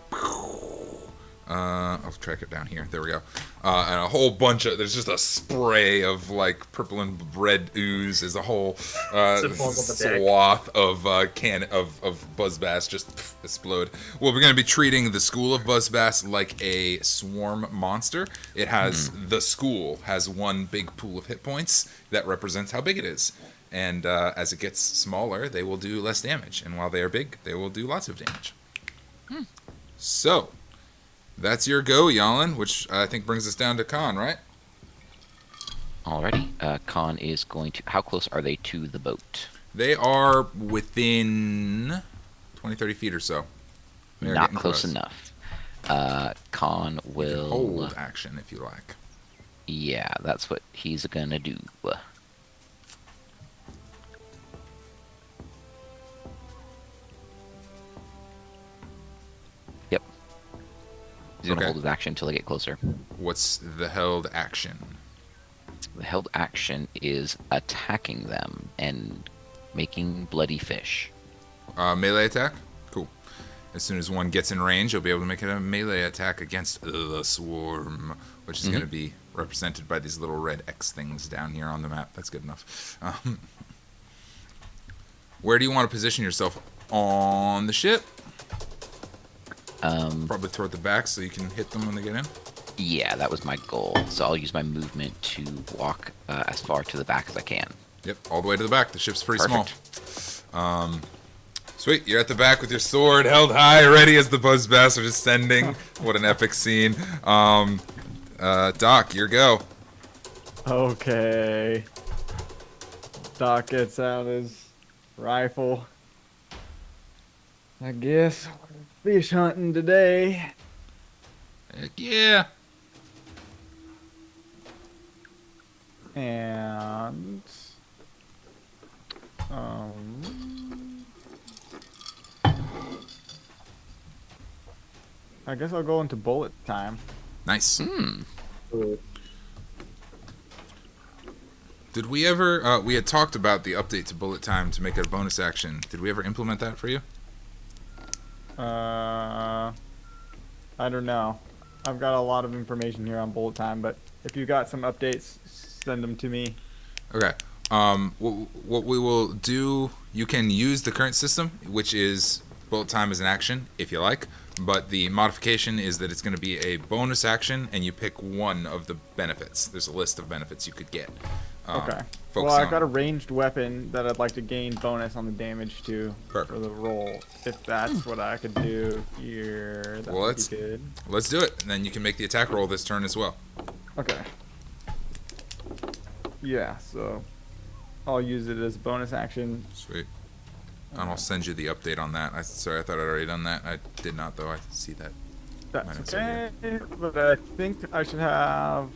I'll track it down here. There we go. And a whole bunch of, there's just a spray of like purple and red ooze. Is a whole swath of of buzzbass just explode. Well, we're gonna be treating the school of buzzbass like a swarm monster. It has the school has one big pool of hit points that represents how big it is. And as it gets smaller, they will do less damage. And while they are big, they will do lots of damage. So, that's your go, Jalin, which I think brings us down to Kahn, right? Alrighty. Kahn is going to... How close are they to the boat? They are within 20, 30 feet or so. They're Not close enough. Kahn will... Hold action, if you like. Yeah, that's what he's gonna do. Yep. He's gonna hold his action until they get closer. What's the held action? The held action is attacking them and making bloody fish. Melee attack? Cool. As soon as one gets in range, you'll be able to make it a melee attack against the swarm, which is going to be represented by these little red X things down here on the map. That's good enough. Where do you want to position yourself on the ship? Probably toward the back so you can hit them when they get in. Yeah, that was my goal. So I'll use my movement to walk as far to the back as I can. Yep, all the way to the back. The ship's pretty Perfect. small. Sweet, you're at the back with your sword held high, ready as the buzzbass are descending. What an epic scene. Doc, your go. Okay. Doc gets out his rifle. I guess we're fish hunting today. Heck yeah. And I guess I'll go into bullet time. Nice. Cool. Did we ever, we had talked about the update to bullet time to make it a bonus action. Did we ever implement that for you? I don't know. I've got a lot of information here on bullet time, but if you got some updates, send them to me. Okay. What we will do, you can use the current system, which is bullet time as an action, if you like. But the modification is that it's going to be a bonus action, and you pick one of the benefits. There's a list of benefits you could get. Okay. Focus Well, I've on- got a ranged weapon that I'd like to gain bonus on the damage to Perfect. for the roll. If that's what I could do here, that Well, would be good. Let's do it, and then you can make the attack roll this turn as well. Okay. Yeah, so I'll use it as bonus action. Sweet. And I'll send you the update on that. Sorry, I thought I'd already done that. I did not, though. I see that. That's Minus okay, but I think I should have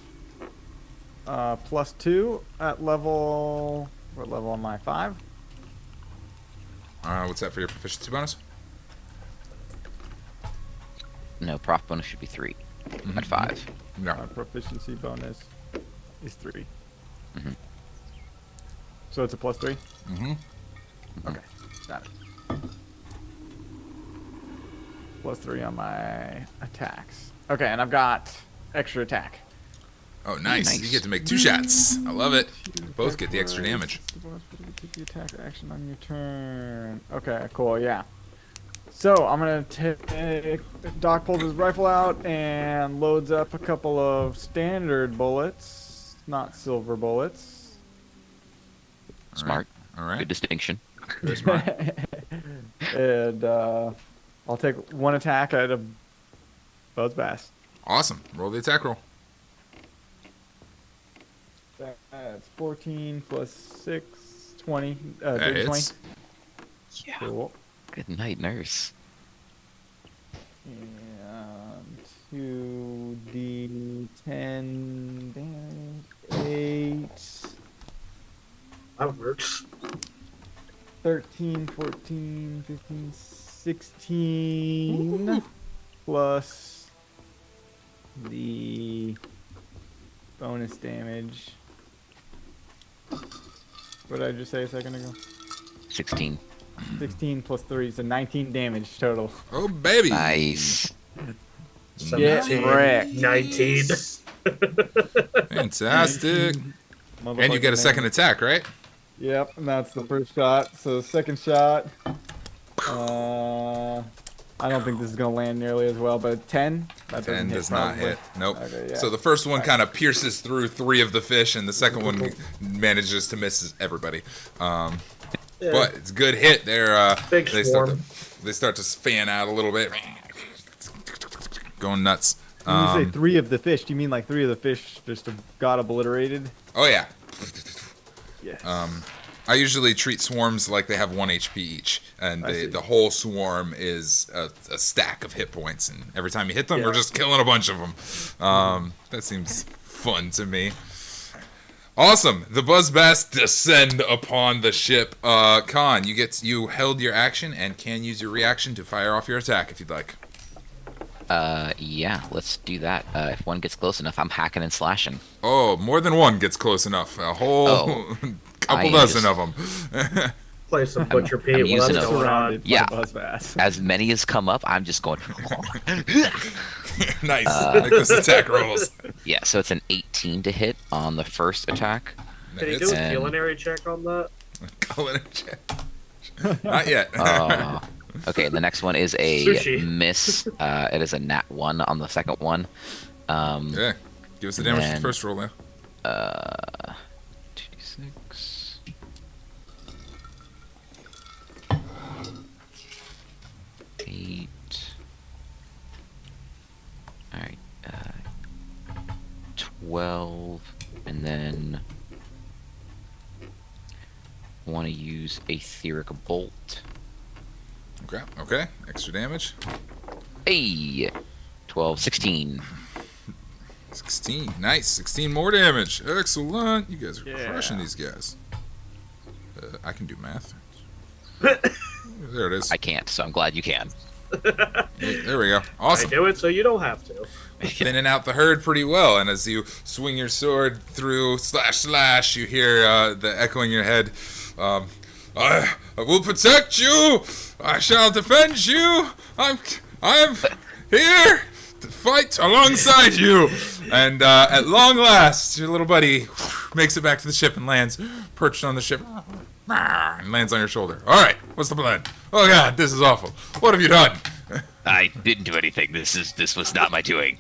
+2 at level. What level am I? 5? What's that for your proficiency bonus? No, prof bonus should be 3 at 5. No. Proficiency bonus is 3. Mhm. So it's a +3? Mm-hmm. Okay, got it. +3 on my attacks. Okay, and I've got extra attack. Oh, nice. Nice. You get to make 2 shots. I love it. Both get the extra damage. Take the attack action on your turn. Okay, cool, yeah. So I'm gonna take. Doc pulls his rifle out and loads up a couple of standard bullets, not silver bullets. Smart. All right. Good distinction. Very smart. And I'll take one attack at a Buzz Bass. Awesome. Roll the attack roll. That's 14 plus 6, 20. That Dirty hits. 20. Yeah. Cool. Good night, nurse. And 2d10 damage. 8. That works. 13, 14, 15, 16. Plus the bonus damage. What did I just say a second ago? 16. 16 plus 3, so 19 damage total. Oh, baby. Nice. Get 17, wrecked. 19. Fantastic. And you get a second attack, right? Yep, and that's the first shot. So second shot. I don't think this is gonna land nearly as well, but 10. That 10 doesn't does hit, not probably. hit. Nope. Okay, yeah. So the first one kind of pierces through 3 of the fish, and the second one manages to miss everybody. Yeah. But it's a good hit. Big They swarm. start to fan out a little bit, going nuts. When you say 3 of the fish, do you mean like 3 of the fish just got obliterated? Oh yeah. Yes. I usually treat swarms like they have 1 HP each, and I see. the whole swarm is a stack of hit points, and every time you hit them, Yeah. we're just killing a bunch of them. That seems fun to me. Awesome. The Buzzbass descend upon the ship. Kahn, you held your action and can use your reaction to fire off your attack if you'd like. Yeah, let's do that. If one gets close enough, I'm hacking and slashing. Oh, more than one gets close enough. A whole couple I dozen just- of them. Play some Butcher Pete I'm while using that's a- going on. Surrounded by Yeah. Buzzbass. As many as come up, I'm just going. Nice. Like this attack rolls. Yeah, so it's an 18 to hit on the first attack. Can you It's do a And- culinary check on that? culinary check. Not yet. Okay, the next one is a Sushi. miss. It is a nat 1 on the second one. Yeah. Give us the damage for the And- first roll now. 2d6. 8. Alright. 12. And then want to use Aetheric Bolt. Okay. Extra damage. Hey! 12, 16. 16. Nice. 16 more damage. Excellent. You guys are Yeah. crushing these guys. I can do math. There it is. I can't, so I'm glad you can. There we go. I Awesome. do it so you don't have to. Thinning out the herd pretty well, and as you swing your sword through slash, you hear the echo in your head. I will protect you. I shall defend you. I'm here to fight alongside you. And at long last, your little buddy makes it back to the ship and lands perched on the ship and lands on your shoulder. All right, what's the plan? Oh God, this is awful. What have you done? I didn't do anything. This was not my doing.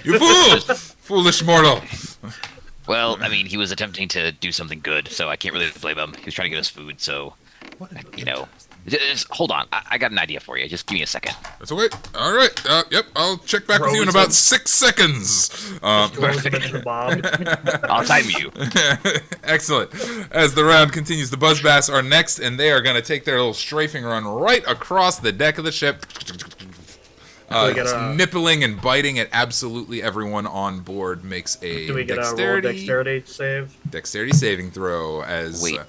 You fool! Foolish mortal. Well, I mean, he was attempting to do something good, so I can't really blame him. He was trying to get us food, so you know. Just hold on. I got an idea for you. Just give me a second. That's okay. All right. Yep. I'll check back with you in about 6 seconds. Throws him into the bomb. I'll time you. Excellent. As the round continues, the Buzzbass are next, and they are going to take their little strafing run right across the deck of the ship, we get a- nippling and biting at absolutely everyone on board. Makes a Do we get a roll dexterity save? dexterity saving throw as Wait.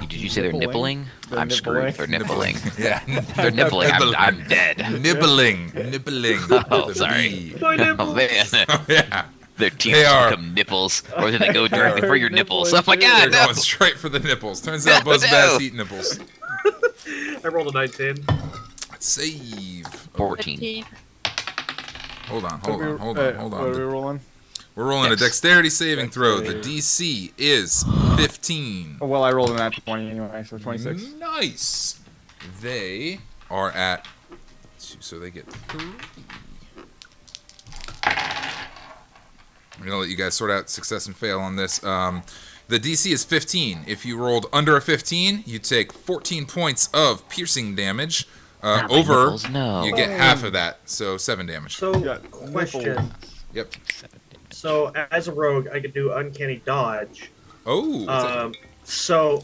Did you say they're Nippling? nippling? They're I'm screwed. They're nippling. nippling. yeah, They're nippling. I'm dead. nibbling. Oh, With a sorry. B. My Oh nipples. man, Yeah. their teeth They are. become nipples, or do they go directly for your nipples? Nippling Oh my too. god, They're no! going straight for the nipples. Turns out No, Buzzbass no. eat nipples. I rolled a 19. Let's save. 14. 15. Hold on. What are we rolling? We're rolling Dex. a dexterity saving throw. The DC is 15. Oh, well, I rolled a nat 20 anyway, so 26. Nice. They are at 2, so they get 3. I'm gonna let you guys sort out success and fail on this. The DC is 15. If you rolled under a 15, you take 14 points of piercing damage. Not my Over, nipples, no. you get half of that, so 7 damage. So, Got question. nipples. Yep. 7 damage. So, as a rogue, I could do uncanny dodge. Oh. So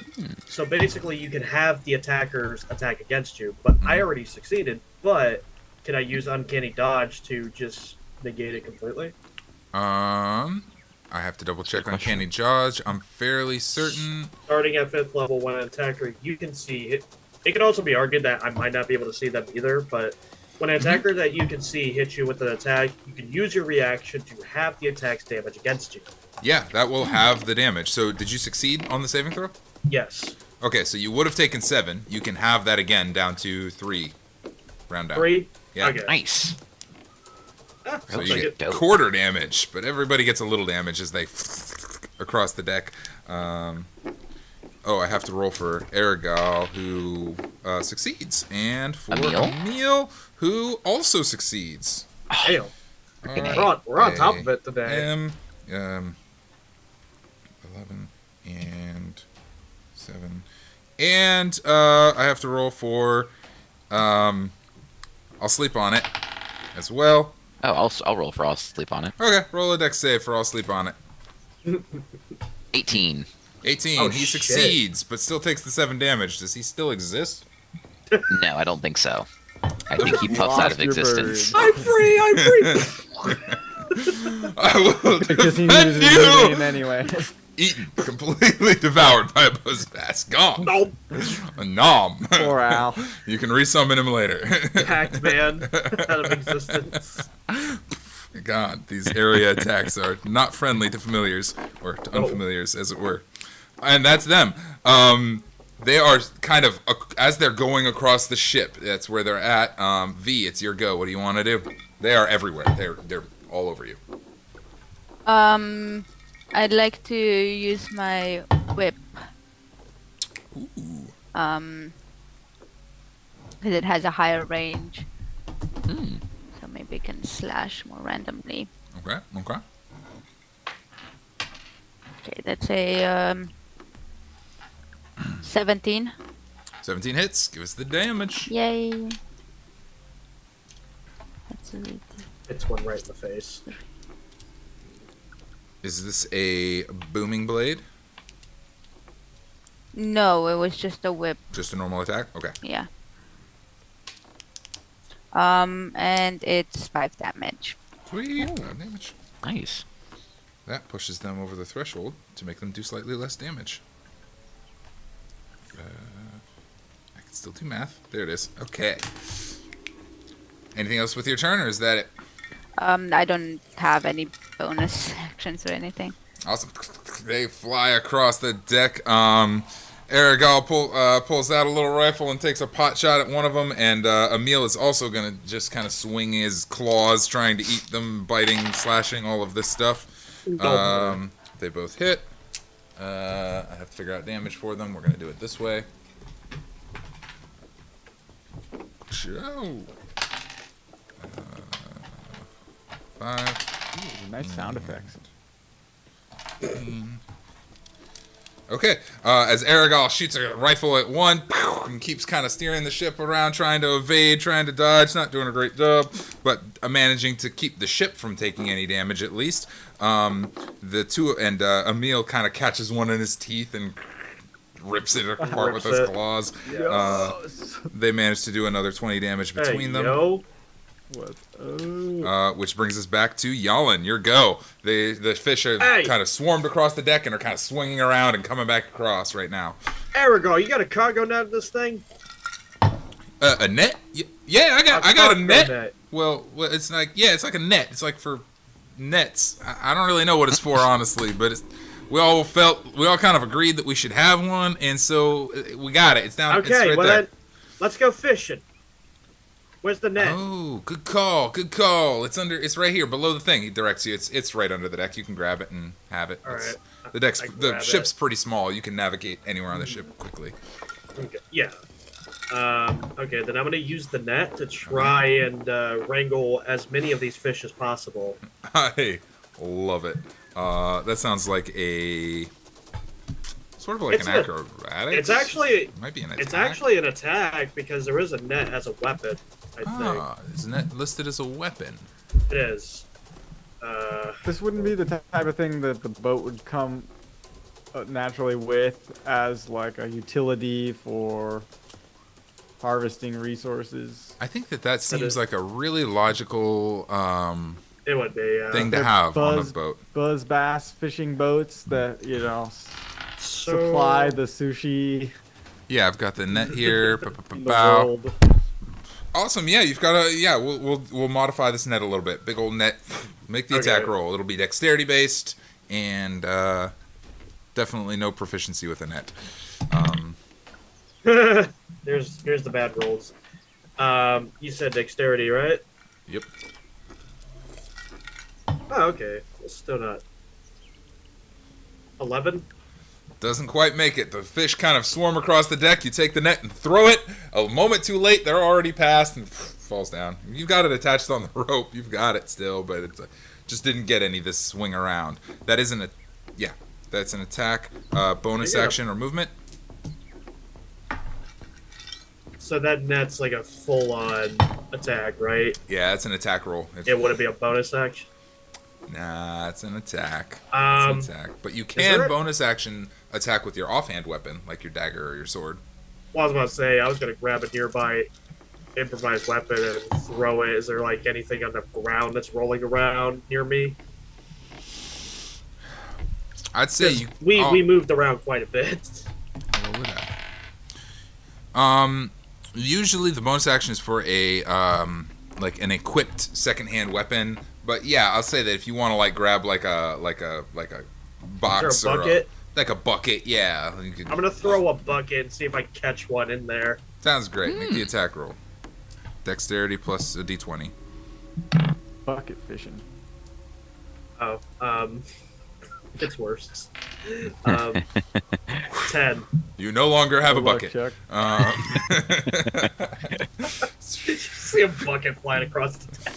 basically, you can have the attackers attack against you, but I already succeeded. But can I use uncanny dodge to just negate it completely? I have to double check on Canny Dodge. I'm fairly certain. Starting at 5th level, when an attacker you can see it. It could also be argued that I might not be able to see them either, but when an attacker that you can see hits you with an attack, you can use your reaction to have the attack's damage against you. Yeah, that will have the damage. So did you succeed on the saving throw? Yes. Okay, so you would have taken 7. You can have that again down to 3. Round down. 3? Yeah. Okay. Nice. So Looks you like get it. Dope. quarter damage, but everybody gets a little damage as they across the deck. I have to roll for Aragal, who succeeds, and for Emil? Emil, who also succeeds. Damn. All We're on top of it today. 11 and 7, and I have to roll for. I'll sleep on it as well. Oh, I'll roll for I'll sleep on it. Okay, roll a dex save for I'll sleep on it. 18. 18. Oh, he shit. succeeds, but still takes the 7 damage. Does he still exist? No, I don't think so. I think he puffs out of Lost your existence. bird. I'm free! I'm free! I will Because he defend needed his new you! name anyway. Eaten, completely devoured by a buzzbass. Gone. Nope. A nom. Poor Al. You can resummon him later. Hacked man out of existence. God, these area attacks are not friendly to familiars, or to unfamiliars, as it were. And that's them. They are kind of, as they're going across the ship, that's where they're at. V, it's your go. What do you want to do? They are everywhere. They're all over you. I'd like to use my whip. Ooh. Because it has a higher range. Hmm. So maybe it can slash more randomly. Okay. Okay, that's a 17. 17 hits. Give us the damage. Yay. That's a It's one right in the face. Is this a booming blade? No, it was just a whip. Just a normal attack? Okay. Yeah. And it's 5 damage. Sweet. 5 damage. Nice. That pushes them over the threshold to make them do slightly less damage. I can still do math. There it is. Okay. Anything else with your turn, or is that it? I don't have any bonus actions or anything. Awesome. They fly across the deck. Aragal pulls out a little rifle and takes a pot shot at one of them, and Emil is also going to just kind of swing his claws, trying to eat them, biting, slashing, all of this stuff. They both hit. I have to figure out damage for them. We're going to do it this way. Joe. 5. Ooh, nice sound effects. Okay, as Aragal shoots a rifle at one and keeps kind of steering the ship around, trying to evade, trying to dodge, not doing a great job, but managing to keep the ship from taking any damage at least. The two and Emil kind of catches one in his teeth and rips it apart with his claws. Yes. They manage to do another 20 damage between them. Yo. What? Which brings us back to Jalin. Your go. The fish are kind of swarmed across the deck and are kind of swinging around and coming back across right now. Aragal, you got a cargo net in this thing? A net? Yeah, I got a cargo net. Well, it's like it's like a net. It's like for nets. I don't really know what it's for honestly, but we all kind of agreed that we should have one, and so we got it. It's down. Okay, it's right well there. then, let's go fishing. Where's the net? Oh, good call. It's right here below the thing. He directs you. It's right under the deck. You can grab it and have it. All right. The ship's pretty small. You can navigate anywhere on the ship quickly. Okay. Yeah. Okay, then I'm gonna use the net to try and wrangle as many of these fish as possible. I love it. That sounds like a Sort of like It's an acrobatic. It's actually might be an attack. It's actually an attack because there is a net as a weapon. I think Is net listed as a weapon? it is. This wouldn't be the type of thing that the boat would come naturally with as like a utility for harvesting resources. I think that seems like a really logical It would be thing to have on a boat. Buzz bass fishing boats that supply the sushi Yeah, I've got the net here. in the world. Awesome. Yeah, you've got we'll modify this net a little bit. Big old net. Make the attack roll. It'll be dexterity based and definitely no proficiency with a net. Here's the bad rolls. You said dexterity, right? Yep. Oh, okay. It's still not. 11? Doesn't quite make it. The fish kind of swarm across the deck. You take the net and throw it. A moment too late, they're already past and falls down. You've got it attached on the rope. You've got it still, but it just didn't get any this swing around. That isn't a... Yeah, that's an attack. Bonus action or movement. So that net's like a full-on attack, right? Yeah, it's an attack roll. It wouldn't be a bonus action? Nah, it's an attack. It's an attack. But you can bonus action attack with your offhand weapon, like your dagger or your sword. Well, I was about to say, I was going to grab a nearby improvised weapon and throw it. Is there like anything on the ground that's rolling around near me? I'd say we moved around quite a bit. What would I? Usually the bonus action is for a like an equipped secondhand weapon. But yeah, I'll say that if you want to like grab like a box Is there a bucket? like a bucket, yeah. I'm gonna throw a bucket and see if I catch one in there. Sounds great. Make the attack roll. Dexterity plus a d20. Bucket fishing. Oh, it's worse. 10. You no longer have a Good luck, bucket. Chuck. See a bucket flying across the deck.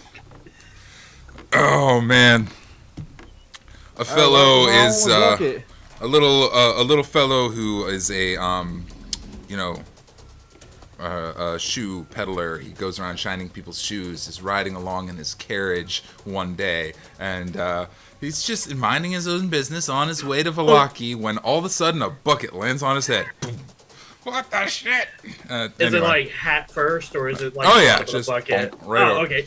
Oh man, a fellow is bucket. a little fellow who is a shoe peddler. He goes around shining people's shoes. Is riding along in his carriage one day, and he's just minding his own business on his way to Vallaki when all of a sudden a bucket lands on his head. Boom. What the shit? Is it like hat first, or is it like just the bucket? right over. Okay.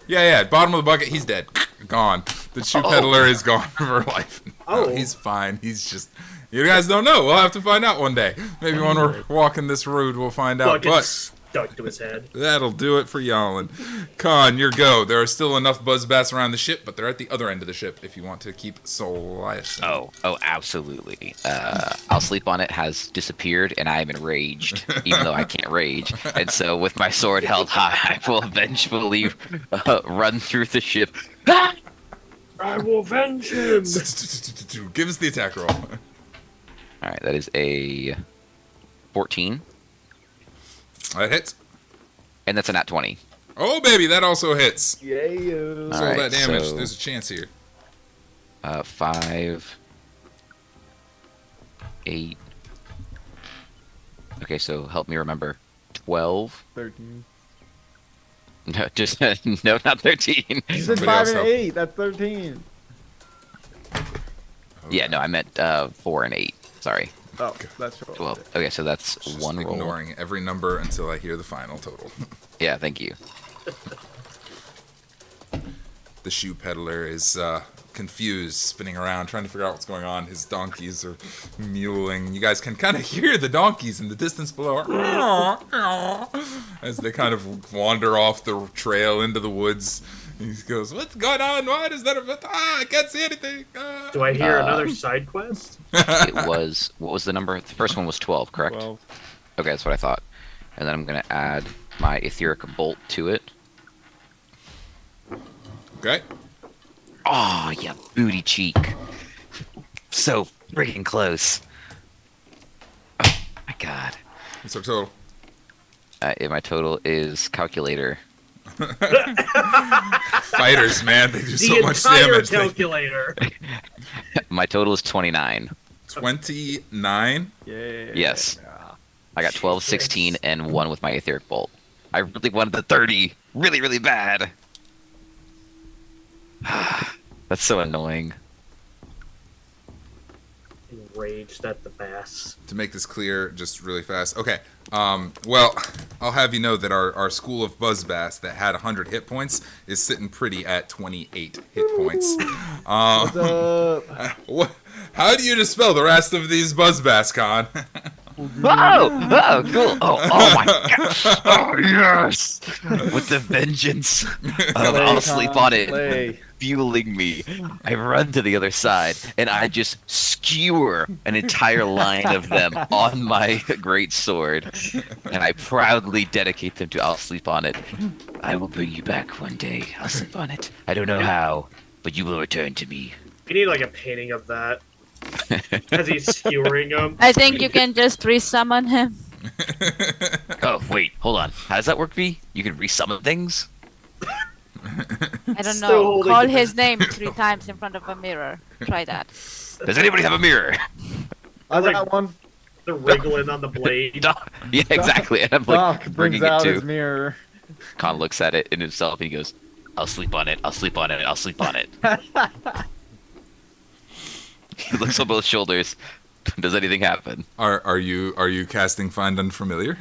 Yeah, bottom of the bucket, he's dead. Gone. The shoe peddler is gone for life. Oh. He's fine. He's just... You guys don't know. We'll have to find out one day. Maybe when we're walking this road, we'll find out. Bucket But stuck to his head. that'll do it for Jalin. Kahn, your go. There are still enough buzzbats around the ship, but they're at the other end of the ship if you want to keep slicing. Oh, absolutely. I'll Sleep on It has disappeared, and I am enraged, even though I can't rage. And so, with my sword held high, I will eventually run through the ship. I will avenge him! Give us the attack roll. All right, that is a 14, That hits. and that's a nat 20. Oh, baby, that also hits. Yeah. So All right, that damage, so- there's a chance here. 5, 8. Okay, so help me remember. 12. 13. No, just no, not 13. You said Somebody 5 else and help. 8. That's 13. Yeah, no, I meant 4 and 8. Sorry, Oh, that's 12. Okay, so that's Just one roll. ignoring every number until I hear the final total. Yeah, thank you. The shoe peddler is confused, spinning around, trying to figure out what's going on. His donkeys are mewling. You guys can kind of hear the donkeys in the distance below as they kind of wander off the trail into the woods. He goes, "What's going on? What is that? I can't see anything." Do I hear another side quest? It was, what was the number? The first one was 12, correct? 12. Okay, that's what I thought. And then I'm going to add my etheric bolt to it. Okay. Oh, yeah, booty cheek. So freaking close. Oh, my God. What's our total? My total is calculator. Fighters, man, they do so The much entire damage. calculator. My total is 29. 29. Yeah. Yes. I got 12, 16, and 1 with my Etheric Bolt. I really wanted the 30. Really, really bad. That's so annoying. Enraged at the bass. To make this clear, just really fast. Okay. Well, I'll have you know that our school of Buzzbass that had 100 hit points is sitting pretty at 28 hit points. What's up? What? How do you dispel the rest of these Buzzbass, Kahn? Oh, cool. Oh my gosh. Oh, yes. With the vengeance of I'll sleep on it fueling me, I run to the other side and I just skewer an entire line of them on my great sword, and I proudly dedicate them to I'll sleep on it. I will bring you back one day. I'll sleep on it. I don't know how, but you will return to me. You need like a painting of that as he's skewering them. I think you can just resummon him. Oh, wait, hold on. How does that work, V? You can resummon things? I don't Still know. holding Call the- his name 3 times in front of a mirror. Try that. Does anybody have a mirror? I Like- got one. The wriggling on the blade. Doc. Yeah, exactly. And I'm like Doc bringing brings it out too. his mirror. Khan looks at it in himself and he goes, I'll sleep on it, I'll sleep on it, I'll sleep on it. He looks on both shoulders. Does anything happen? Are you casting Find Unfamiliar?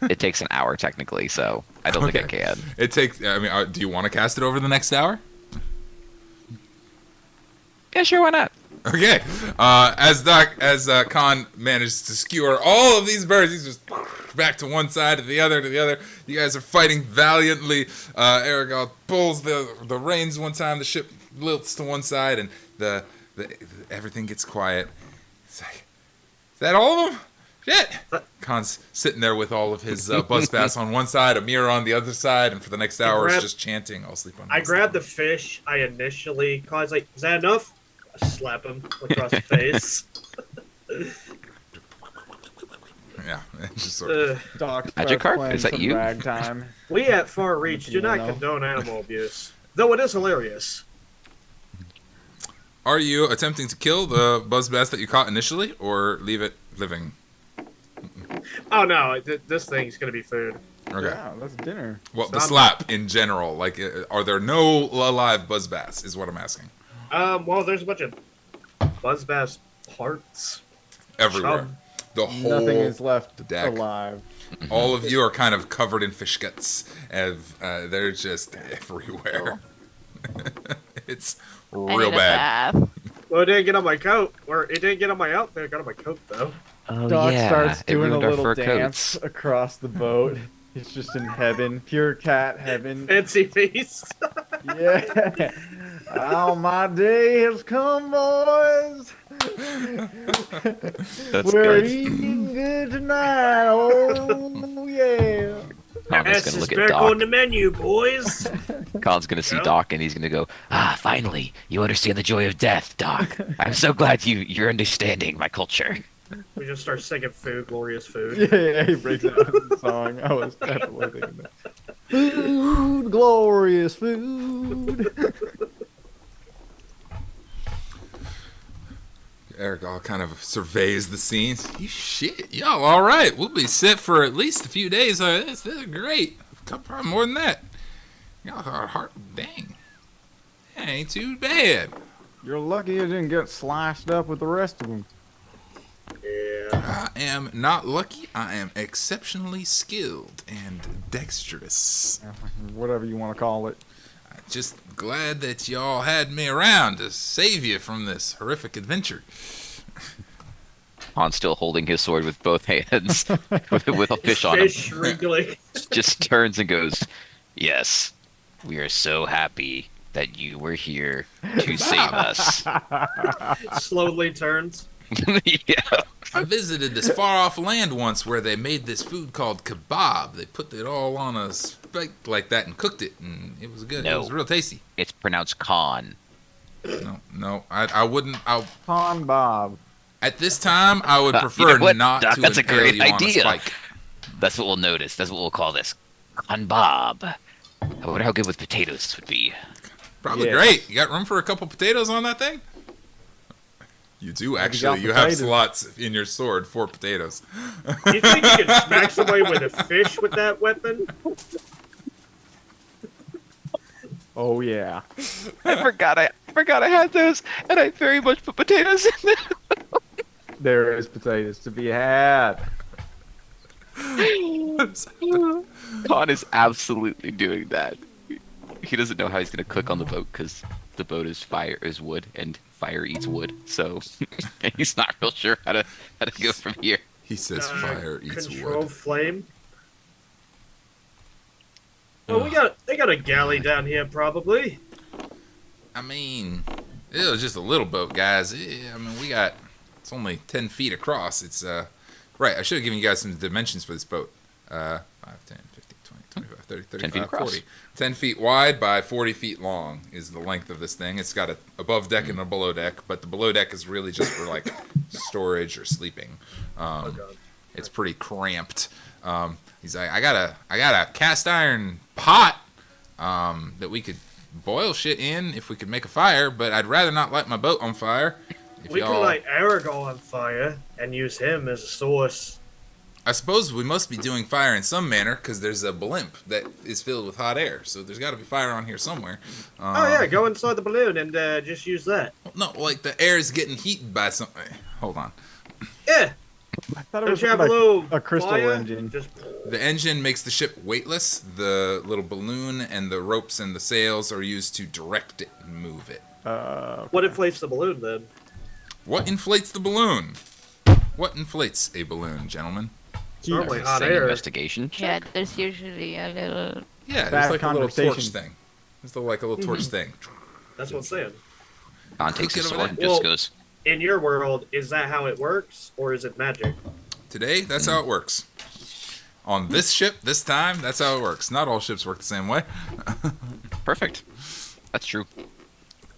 It takes an hour technically, so I don't think I can. It takes. I mean, do you want to cast it over the next hour? Yeah, sure, why not? Okay. As Kahn manages to skewer all of these birds, he's just back to one side, to the other, to the other. You guys are fighting valiantly. Aragorn pulls the reins one time, the ship lilts to one side, and the everything gets quiet. It's like, is that all of them? Shit! Khan's sitting there with all of his Buzzbass on one side, a mirror on the other side, and for the next hour is just chanting, I'll sleep on I this." grabbed the fish. I initially called. Like, is that enough? I slap him across the face. Yeah, it's just sort of, Doc Magic starts Carp? playing Is that some you? Ragtime. We at Far Reach do not Piano. condone animal abuse, though it is hilarious. Are you attempting to kill the Buzzbass that you caught initially, or leave it living? Oh no, this thing's gonna be food. Okay. Yeah, that's dinner. Well, the So I'm- slap in general, like, are there no alive Buzzbass? Is what I'm asking. Well, there's a bunch of Buzzbass parts. Everywhere, Chum. the whole, Nothing is left deck. alive. all of you are kind of covered in fish guts, and they're just everywhere. It's I real need a bad. bath. Well, it didn't get on my coat, or it didn't get on my outfit. It got on my coat though. Oh Doc yeah, starts it doing a ruined our little fur dance coats. across the boat. He's just in heaven, pure cat heaven. Fancy feast. Yeah. Oh, my day has come, boys. That's We're good. eating good tonight. Oh, yeah. Khan's That's gonna just look at back Doc. on the menu, boys. Khan's gonna see Yeah. Doc and he's gonna go, finally, you understand the joy of death, Doc. I'm so glad you're understanding my culture. We just start singing food, glorious food. Yeah, he breaks out into the song. I was definitely thinking that. Food, glorious food. Eric all kind of surveys the scenes. You shit, y'all all right. We'll be set for at least a few days. This is great. Probably more than that. Y'all are hard. Dang. That ain't too bad. You're lucky you didn't get sliced up with the rest of them. Yeah. I am not lucky. I am exceptionally skilled and dexterous. Whatever you want to call it. Just glad that y'all had me around to save you from this horrific adventure. Khan's still holding his sword with both hands, with a fish on Fish him. wriggling. Just turns and goes, "Yes, we are so happy that you were here to save us." Slowly turns. Yeah. I visited this far-off land once where they made this food called kebab. They put it all on a spike like that and cooked it, and it was good. It No. was real tasty. It's pronounced Khan. No, I wouldn't. Pond Bob. At this time, I would You prefer know what, not Doc, to that's a impale great you on a idea. spike. That's what we'll notice. That's what we'll call this. Khan Bob. I wonder how good with potatoes this would be. Probably Yeah. great. You got room for a couple potatoes on that thing? You do got actually. You have potatoes. slots in your sword for potatoes. You think you can smack somebody with a fish with that weapon? Oh yeah. I forgot I had those, and I very much put potatoes in them. There is potatoes to be had. Kahn is absolutely doing that. He doesn't know how he's gonna cook on the boat because the boat is wood, and fire eats wood. So he's not real sure how to go from here. He says fire eats Control wood. flame. Well, they got a galley down here probably. I mean, it was just a little boat, guys. I mean, it's only 10 feet across. It's, right, I should have given you guys some dimensions for this boat. 5, 10, 15, 20, 25, 30, 10 feet 35, across. 40. 10 feet wide by 40 feet long is the length of this thing. It's got a above deck and a below deck, but the below deck is really just for, like, storage or sleeping. God. It's pretty cramped. He's like, I got a cast iron pot that we could boil shit in if we could make a fire, but I'd rather not light my boat on fire. If We y'all... can light Aragorn on fire and use him as a source. I suppose we must be doing fire in some manner because there's a blimp that is filled with hot air, so there's got to be fire on here somewhere. Oh yeah, go inside the balloon and just use that. No, like the air is getting heated by something. Hold on. Yeah. I thought it Don't was you have like a little a crystal fire? engine. Just The engine makes the ship weightless. The little balloon and the ropes and the sails are used to direct it and move it. what inflates the balloon then? What inflates the balloon? What inflates a balloon, gentlemen? Normally hot Same air. investigation. Yeah, there's usually a little. Yeah, Fast there's like a little torch conversation. thing. There's like a little torch thing. That's what I'm saying. Kahn takes his Look at sword and that. just Well- goes. In your world, is that how it works, or is it magic? Today, that's how it works. On this ship, this time, that's how it works. Not all ships work the same way. Perfect. That's true.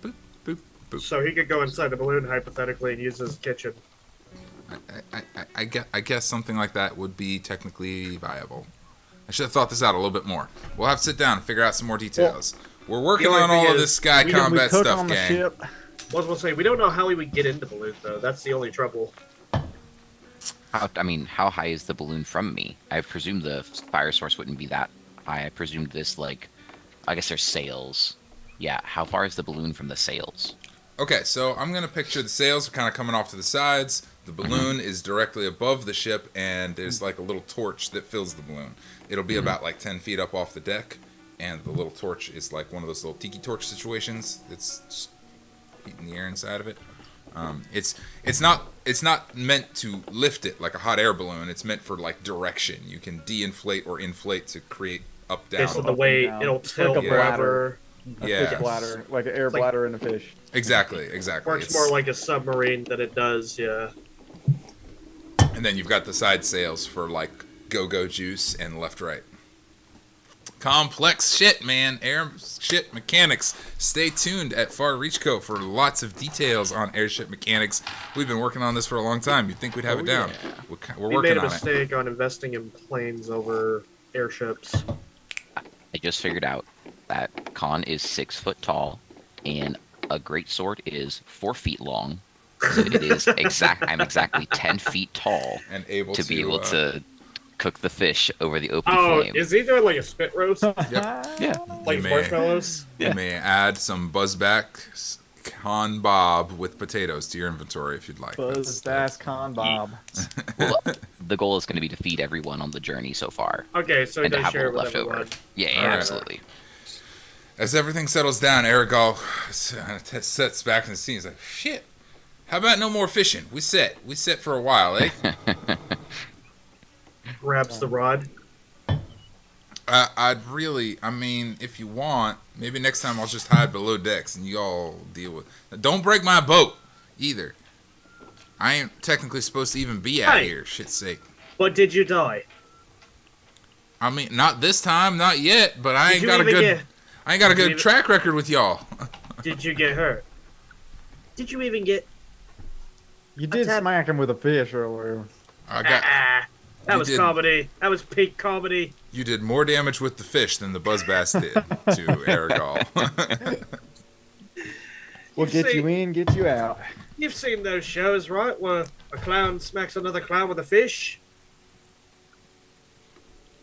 Boop, boop, boop. So he could go inside the balloon hypothetically and use his kitchen. I guess something like that would be technically viable. I should have thought this out a little bit more. We'll have to sit down and figure out some more details. We're working the only on all thing of is, this sky We combat cook stuff, on the gang. ship. I was gonna say, we don't know how we would get into the balloon though. That's the only trouble. How high is the balloon from me? I presume the fire source wouldn't be that high. I presumed this, like, I guess there's sails. Yeah, how far is the balloon from the sails? Okay, so I'm going to picture the sails are kind of coming off to the sides. The balloon is directly above the ship, and there's like a little torch that fills the balloon. It'll be about like 10 feet up off the deck, and the little torch is like one of those little tiki torch situations that's just heating the air inside of it. It's not meant to lift it like a hot air balloon. It's meant for like direction. You can de-inflate or inflate to create up down. Based on the way down. it'll It's like tilt a wherever. A Yeah. fish bladder, like an air like- bladder in a fish. Exactly. Works It's- more like a submarine than it does, yeah. And then you've got the side sails for like go-go juice and left-right. Complex shit, man. Airship mechanics. Stay tuned at Far Reach Co. for lots of details on airship mechanics. We've been working on this for a long time. You'd think we'd have it down. yeah. We're We working made a on it. mistake on investing in planes over airships. I just figured out that Kahn is 6 foot tall, and a greatsword is 4 feet long. So it is I'm exactly 10 feet tall And able to be able to cook the fish over the open Oh, flame. is he doing like a spit roast? Yep. Yeah. Like may- marshmallows? You may add some Buzzback Con Bob with potatoes to your inventory if you'd like. Buzz ass con Bob. Well, the goal is going to be to feed everyone on the journey so far, Okay, so he and to does have a share little with left over. everyone. Yeah, Alright. absolutely. As everything settles down, Aragorn sets back in the scene. He's like, shit, how about no more fishing? We set for a while, eh? Grabs the rod. I mean, if you want, maybe next time I'll just hide below decks and you all deal with. Don't break my boat, either. I ain't technically supposed to even be out Hey. here, shit's sake. But did you die? I mean, not this time, not yet, but I Did ain't you got a even good, get- I ain't got a did you good even- track record with y'all. Did you get hurt? Did you even get? You did Attack- smack him with a fish earlier. I got. That You was did. comedy. That was peak comedy. You did more damage with the fish than the Buzzbass did to Aragorn. We'll get see- you in, get you out. You've seen those shows, right? Where a clown smacks another clown with a fish?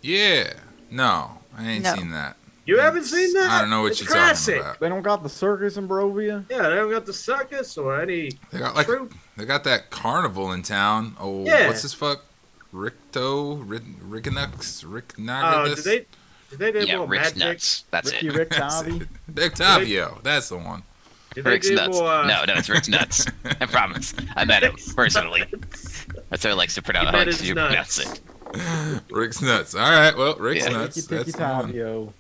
Yeah. No, I ain't No. seen that. You haven't seen that? I don't know what It's you're classic. talking about. They don't got the circus in Barovia? Yeah, they don't got the circus or any They got like troupe. they got that carnival in town. Oh, Yeah. what's this fuck? Rickanux, Did Ricknagus. they do Yeah, more Rick's magic? nuts. That's Ricky it. Rick Tavi? Octavio, that's the one. Did they Rick's do nuts. more? No, it's Rick's nuts. I promise. I met him personally. That's how I likes to pronounce, You how I met like his to pronounce nuts. it. Rick's nuts. All right, well, Rick's Yeah. nuts. Ricky That's Ticky the one. Tavio.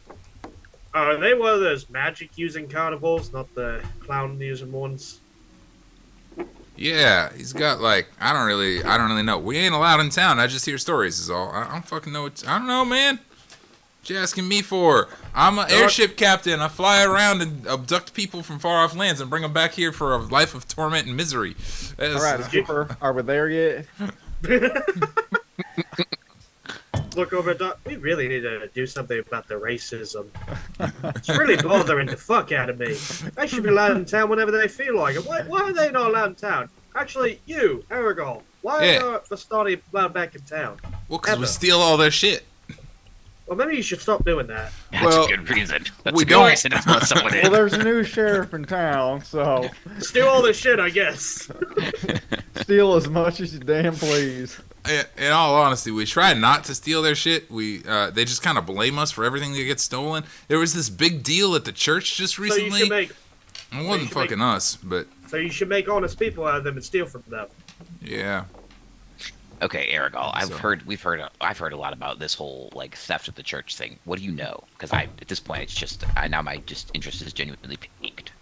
They were those magic using carnivals, not the clown using ones. Yeah, he's got like I don't really know. We ain't allowed in town. I just hear stories. Is all. I don't fucking know. I don't know, man. What you asking me for? I'm an airship captain. I fly around and abduct people from far off lands and bring them back here for a life of torment and misery. All right, Skipper, are we there yet? Look over at we really need to do something about the racism. It's really bothering the fuck out of me. They should be allowed in town whenever they feel like it. Why are they not allowed in town? Actually, you, Aragorn, why Yeah. are the Stardy allowed back in town? Well, because we Ever. steal all their shit. Well, maybe you should stop doing that. That's Well, a good reason. That's we a good don't- reason to let someone in. Well, there's a new sheriff in town, so Steal all this shit, I guess. steal as much as you damn please. In all honesty, we try not to steal their shit. They just kind of blame us for everything that gets stolen. There was this big deal at the church just So you recently. should make It wasn't should fucking us, but honest people out of them and steal from them. yeah. Okay, Aragorn, So- I've heard a lot about this whole like theft of the church thing. What do you know? Because at this point it's just now my just interest is genuinely piqued.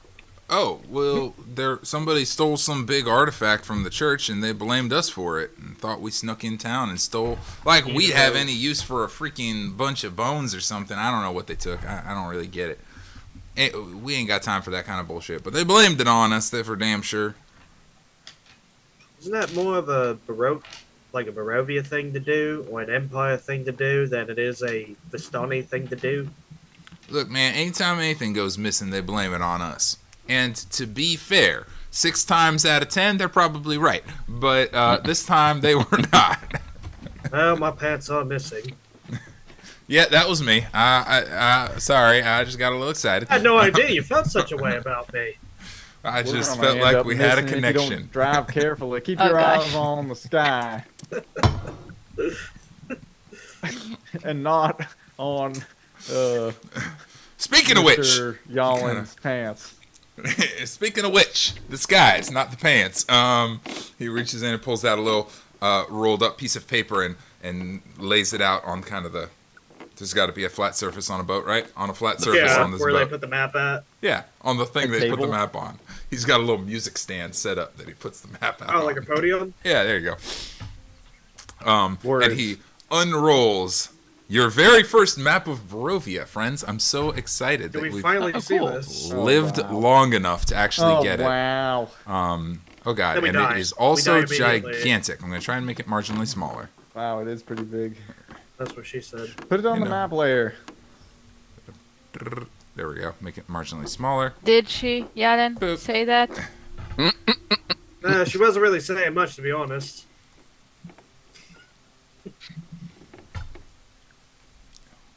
Oh, well, somebody stole some big artifact from the church and they blamed us for it and thought we snuck in town and stole. Like, we'd have any use for a freaking bunch of bones or something. I don't know what they took. I don't really get it. We ain't got time for that kind of bullshit. But they blamed it on us, that for damn sure. Isn't that more of a Barovia thing to do, or an Empire thing to do, than it is a Vistani thing to do? Look, man, anytime anything goes missing, they blame it on us. And to be fair, 6 times out of 10, they're probably right. But this time, they were not. Well, my pants are missing. Yeah, that was me. Sorry, I just got a little excited. I had no idea you felt such a way about me. I We're just gonna felt end like up we had a missing if you connection. don't drive carefully. Keep Oh, your gosh. eyes on the sky. And not on Speaking of which, Mr. Yalin's pants. speaking of which, the skies, not the pants. He reaches in and pulls out a little rolled up piece of paper and lays it out on kind of the. There's got to be a flat surface on a boat, right? On a flat surface Yeah, on this where boat. they put the map at. Yeah, on the thing A they put the table? map on. He's got a little music stand set up that he puts the map out Oh, on. like a podium? Yeah, there you go. Words. And he unrolls your very first map of Barovia, friends. I'm so excited Did that we we've finally see cool. this? Oh, lived wow. long enough to actually Oh, get wow. it. Oh god, Then we and die. it is We also die immediately. gigantic. I'm gonna try and make it marginally smaller. Wow, it is pretty big. That's what she said. Put it on You the know. map layer. There we go. Make it marginally smaller. Did she, Jalin, Boop. say that? She wasn't really saying much, to be honest.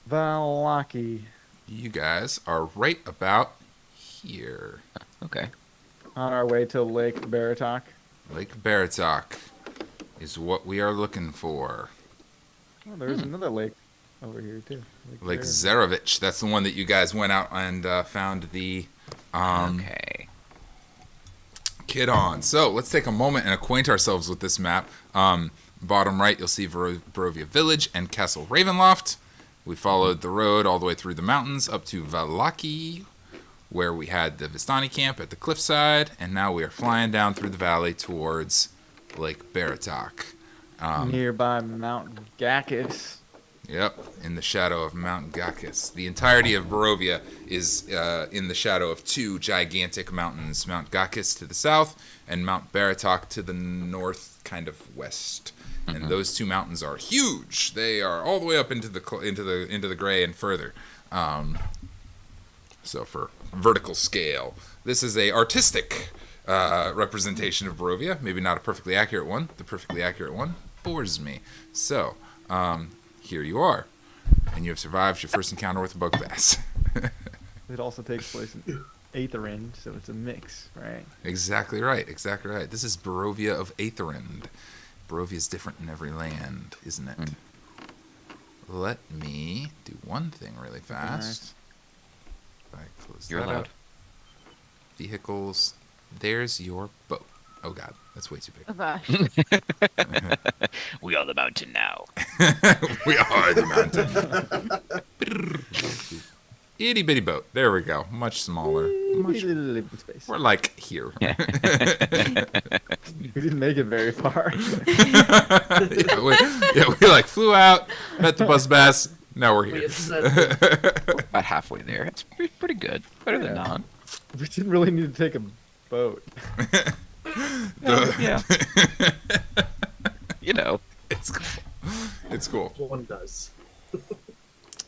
Valaki. You guys are right about here. Okay. On our way to Lake Baratok. Lake Baratok is what we are looking for. Oh, there's another lake over here, too. Lake Zarovitch. Zarovitch. That's the one that you guys went out and found the Okay. kid on. So let's take a moment and acquaint ourselves with this map. Bottom right, you'll see Barovia Village and Castle Ravenloft. We followed the road all the way through the mountains up to Valaki, where we had the Vistani camp at the cliffside, and now we are flying down through the valley towards Lake Baratok. Nearby Mount Gakis. Yep, in the shadow of Mount Gakis. The entirety of Barovia is in the shadow of 2 gigantic mountains, Mount Gakis to the south and Mount Baratok to the north, kind of west. And those 2 mountains are huge. They are all the way up into the gray and further. So for vertical scale, this is a artistic representation of Barovia. Maybe not a perfectly accurate one. The perfectly accurate one bores me. So, here you are. And you have survived your first encounter with a bug bass. It also takes place in Aetherend, so it's a mix, right? Exactly right. This is Barovia of Aetherend. Barovia is different in every land, isn't it? Let me do one thing really fast. If I close You're that allowed. out. Vehicles. There's your boat. Oh god, that's way too big. Oh gosh. We are the mountain now. We are the mountain. Itty bitty boat. There we go. Much smaller. Much. Space. We're like here. We didn't make it very far. We like flew out, met the buzz bass. Now we're We here. ascended. About halfway there. It's pretty good. Better than Yeah. none. We didn't really need to take a boat. Yeah. You know. It's cool. It's cool. One does.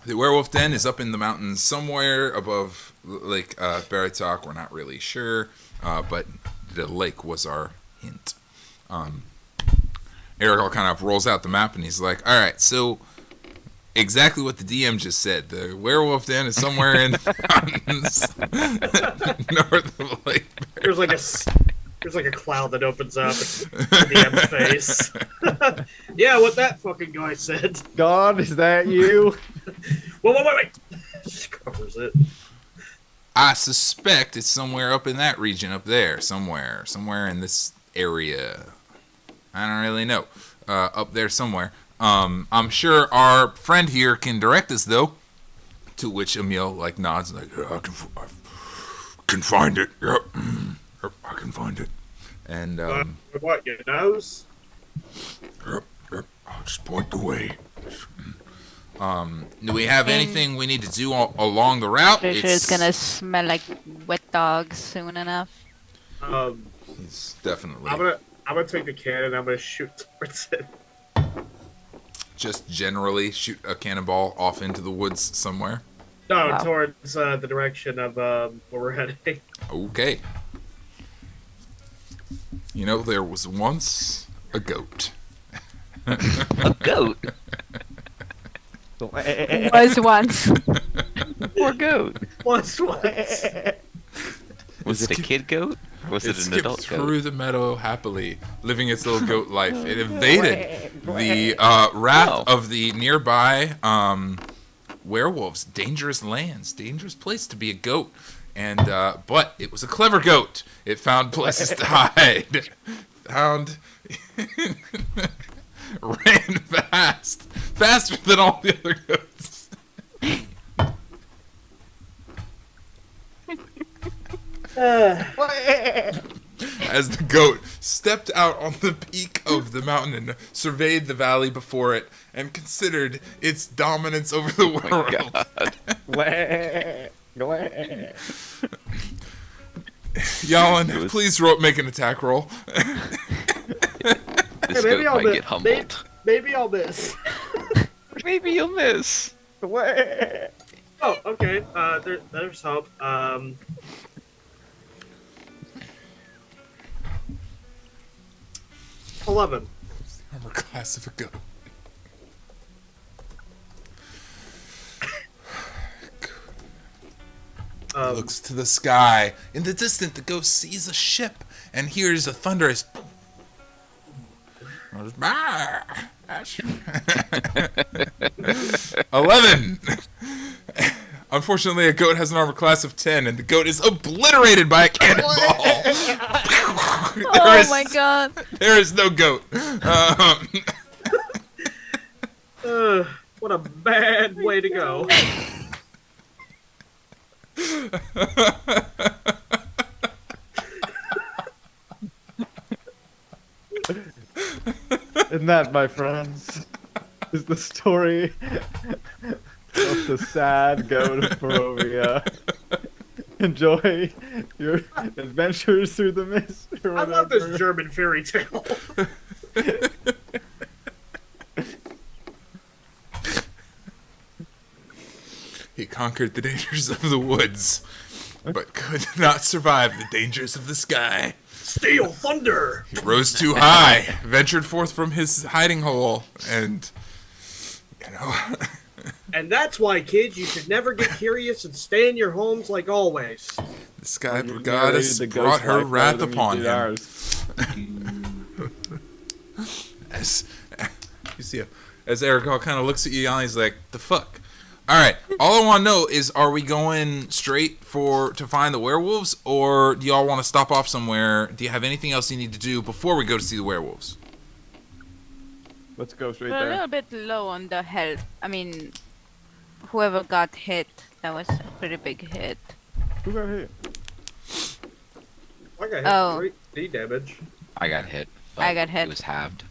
The werewolf den is up in the mountains somewhere above Lake Baratok. We're not really sure, but the lake was our hint. Eric kind of rolls out the map and he's like, all right, so exactly what the DM just said. The werewolf den is somewhere in the mountains north of Lake Baratok. There's like a cloud that opens up in DM's face. Yeah, what that fucking guy said. God, is that you? Wait. Just covers it. I suspect it's somewhere up in that region up there, somewhere in this area. I don't really know. Up there somewhere. I'm sure our friend here can direct us, though. To which Emil nods, like, yeah, I can find it. Yep, I can find it. And What, your nose? yep, I'll just point the way. Do we have anything we need to do along the route? Pretty sure it's gonna smell like wet dogs soon enough. It's definitely I'm gonna take the cannon. I'm gonna shoot towards it. just generally shoot a cannonball off into the woods somewhere. No, Wow. towards the direction of where we're heading. Okay. You know, there was once a goat. A goat. Was once. Poor goat. Once. Was it a kid goat? Or was It it an skipped adult goat? through the meadow happily, living its little goat life. It evaded the wrath of the nearby werewolves. Dangerous lands, dangerous place to be a goat. And but it was a clever goat. It found places to hide. Ran faster than all the other goats. As the goat stepped out on the peak of the mountain and surveyed the valley before it and considered its dominance over the world. Jalin, please make an attack roll. This Maybe goat I'll might miss. get humbled. Maybe I'll miss. Maybe you'll miss. Oh, okay. There's hope. 11. Armor class of a goat. Looks to the sky. In the distance, the ghost sees a ship and hears a thunderous. 11. Unfortunately, a goat has an armor class of 10, and the goat is obliterated by a cannonball. Oh my god. There is no goat. What a bad way to go. And that, my friends, is the story of the sad goat of Barovia. Enjoy your adventures through the mist. Or I love whatever. this German fairy tale. He conquered the dangers of the woods, but could not survive the dangers of the sky. Steel thunder. He rose too high, ventured forth from his hiding hole, and And that's why, kids, you should never get curious and stay in your homes like always. the sky goddess brought her wrath upon him. As you see, as Eric kind of looks at you, he's like, "The fuck." All right. All I want to know is, are we going straight to find the werewolves, or do y'all want to stop off somewhere? Do you have anything else you need to do before we go to see the werewolves? Let's go straight We're a there. little bit low on the health. I mean, whoever got hit, that was a pretty big hit. Who got hit? I got hit Oh. 3 damage. I got hit. But I got hit. It was halved.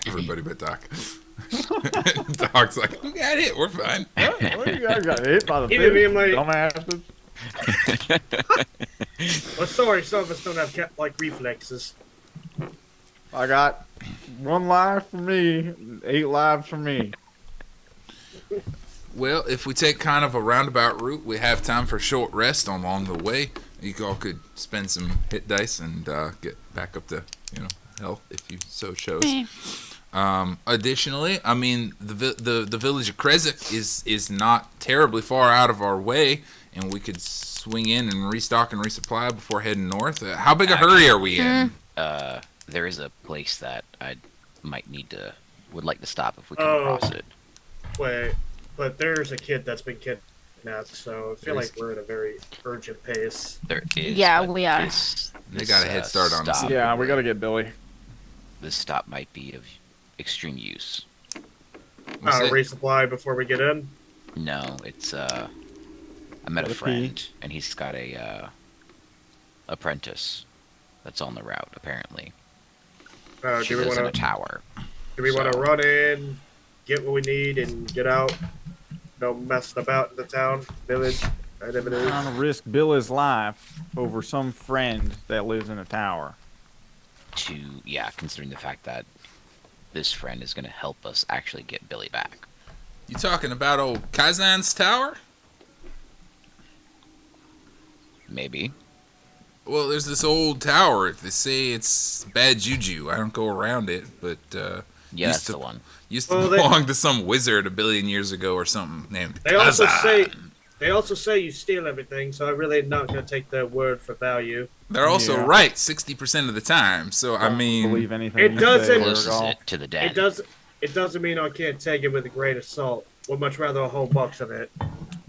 Everybody but Doc. Doc's like, "We got it. We're fine." Well, you guys got hit by the Even me fish, and my- dumbasses. Well, sorry, some of us don't have reflexes. I got 1 life for me, 8 lives for me. Well, if we take kind of a roundabout route, we have time for a short rest along the way. You all could spend some hit dice and get back up to, health if you so chose. Additionally, I mean, the village of Krezek is not terribly far out of our way, and we could swing in and restock and resupply before heading north. How big a hurry are we in? There is a place that I would like to stop if we come Oh. across it. Wait, but there's a kid that's been kidnapped, so I feel like we're at a very urgent pace. There is. Yeah, but we are. They got a head start on us. stop- Yeah, we gotta get Billy. This stop might be of extreme use. What's it? Resupply before we get in. No, it's I met What a a friend, and he's got a apprentice that's on the route. Apparently, she Do we lives in a want to? tower. Do we want to so- run in, get what we need, and get out? No messing about in the town, village, whatever it is. Trying to risk Billy's life over some friend that lives in a tower. Considering the fact that this friend is going to help us actually get Billy back. You talking about old Kazan's tower? Maybe. Well, there's this old tower. They say it's bad juju. I don't go around it, but Yeah, Used that's to- the one. used to Well, they- belong to some wizard a billion years ago or something named They also Kazan. say you steal everything, so I'm really not going to take their word for value. They're also Yeah. right 60% of the time. So I Don't mean, believe anything It you doesn't- say, Closes Gargoyle. it to the den. It doesn't mean I can't take it with a grain of salt. Would much rather a whole box of it.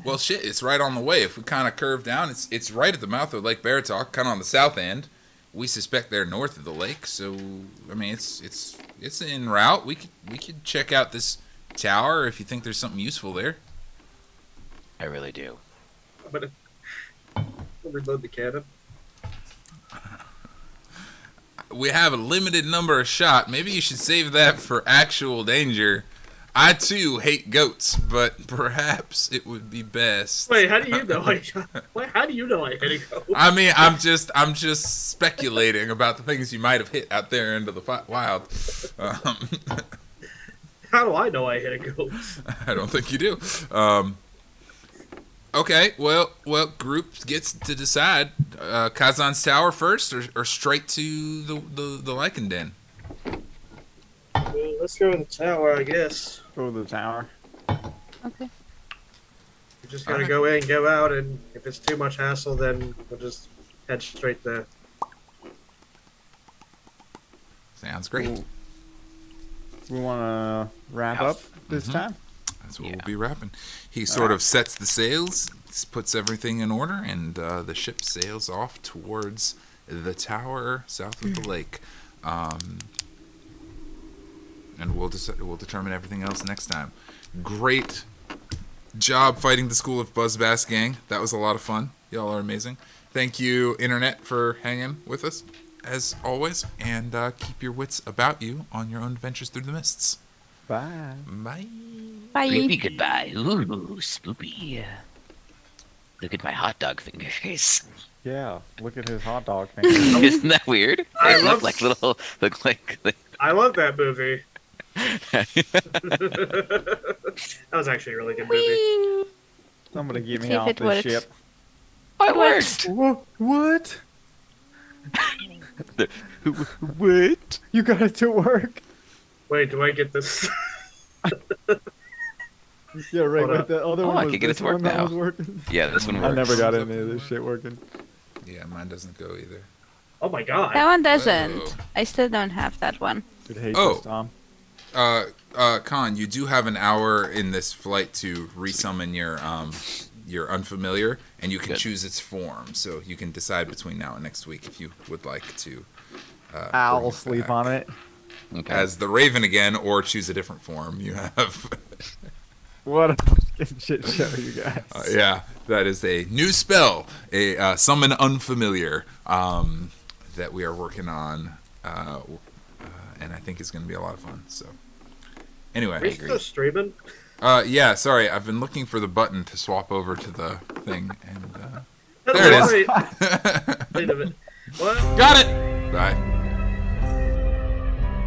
well, shit, it's right on the way. If we kind of curve down, it's right at the mouth of Lake Baratok, kind of on the south end. We suspect they're north of the lake, so I mean, it's en route. We could check out this tower if you think there's something useful there. I really do. But we'll reload the cannon. We have a limited number of shot. Maybe you should save that for actual danger. I too hate goats, but perhaps it would be best. Wait, how do you know? How do you know I hit a goat? I mean, I'm just speculating about the things you might have hit out there into the wild. How do I know I hit a goat? I don't think you do. Okay, well, group gets to decide. Kazan's tower first, or straight to the Lycan Den. Well, let's go to the tower, I guess. Go to the tower. Okay. We just gotta Alright. go in, go out, and if it's too much hassle, then we'll just head straight there. Sounds great. Cool. We want to wrap up this time. That's what Yeah. we'll be wrapping. He sort of sets the sails, puts everything in order, and the ship sails off towards the tower south of the lake. And we'll determine everything else next time. Great job fighting the School of Buzzbass gang. That was a lot of fun. Y'all are amazing. Thank you, Internet, for hanging with us, as always. And keep your wits about you on your own adventures through the mists. Bye. Bye. Bye. Creepy goodbye. Ooh, spoopy. Look at my hot dog fingers. Yeah, look at his hot dog thing. Isn't that weird? I They love- look like I love that movie. That was actually a really good movie. Whee! Somebody get me See if off it this works. ship. Oh, it worked. What? What? You got it to work. Wait, do I get this? Yeah, right. Hold But up. the other Oh, one I was can get it this to work one that now. was working. Yeah, this one I works. never got any of this shit working. Yeah, mine doesn't go either. Oh my god. That one doesn't. Whoa. I still don't have that one. It hates Oh. us, Tom. Kahn, you do have an hour in this flight to resummon your unfamiliar, and you can Good. choose its form. So you can decide between now and next week if you would like to. I'll sleep on it. Okay. as the Raven again, or choose a different form. You have. What a fucking shit show, you guys. Yeah, that is a new spell, a summon unfamiliar that we are working on, and I think it's going to be a lot of fun. So, Are anyway, you still streaming? yeah, sorry, I've been looking for the button to swap over to the thing, and there it is. Wait a minute. What? Got it. Bye.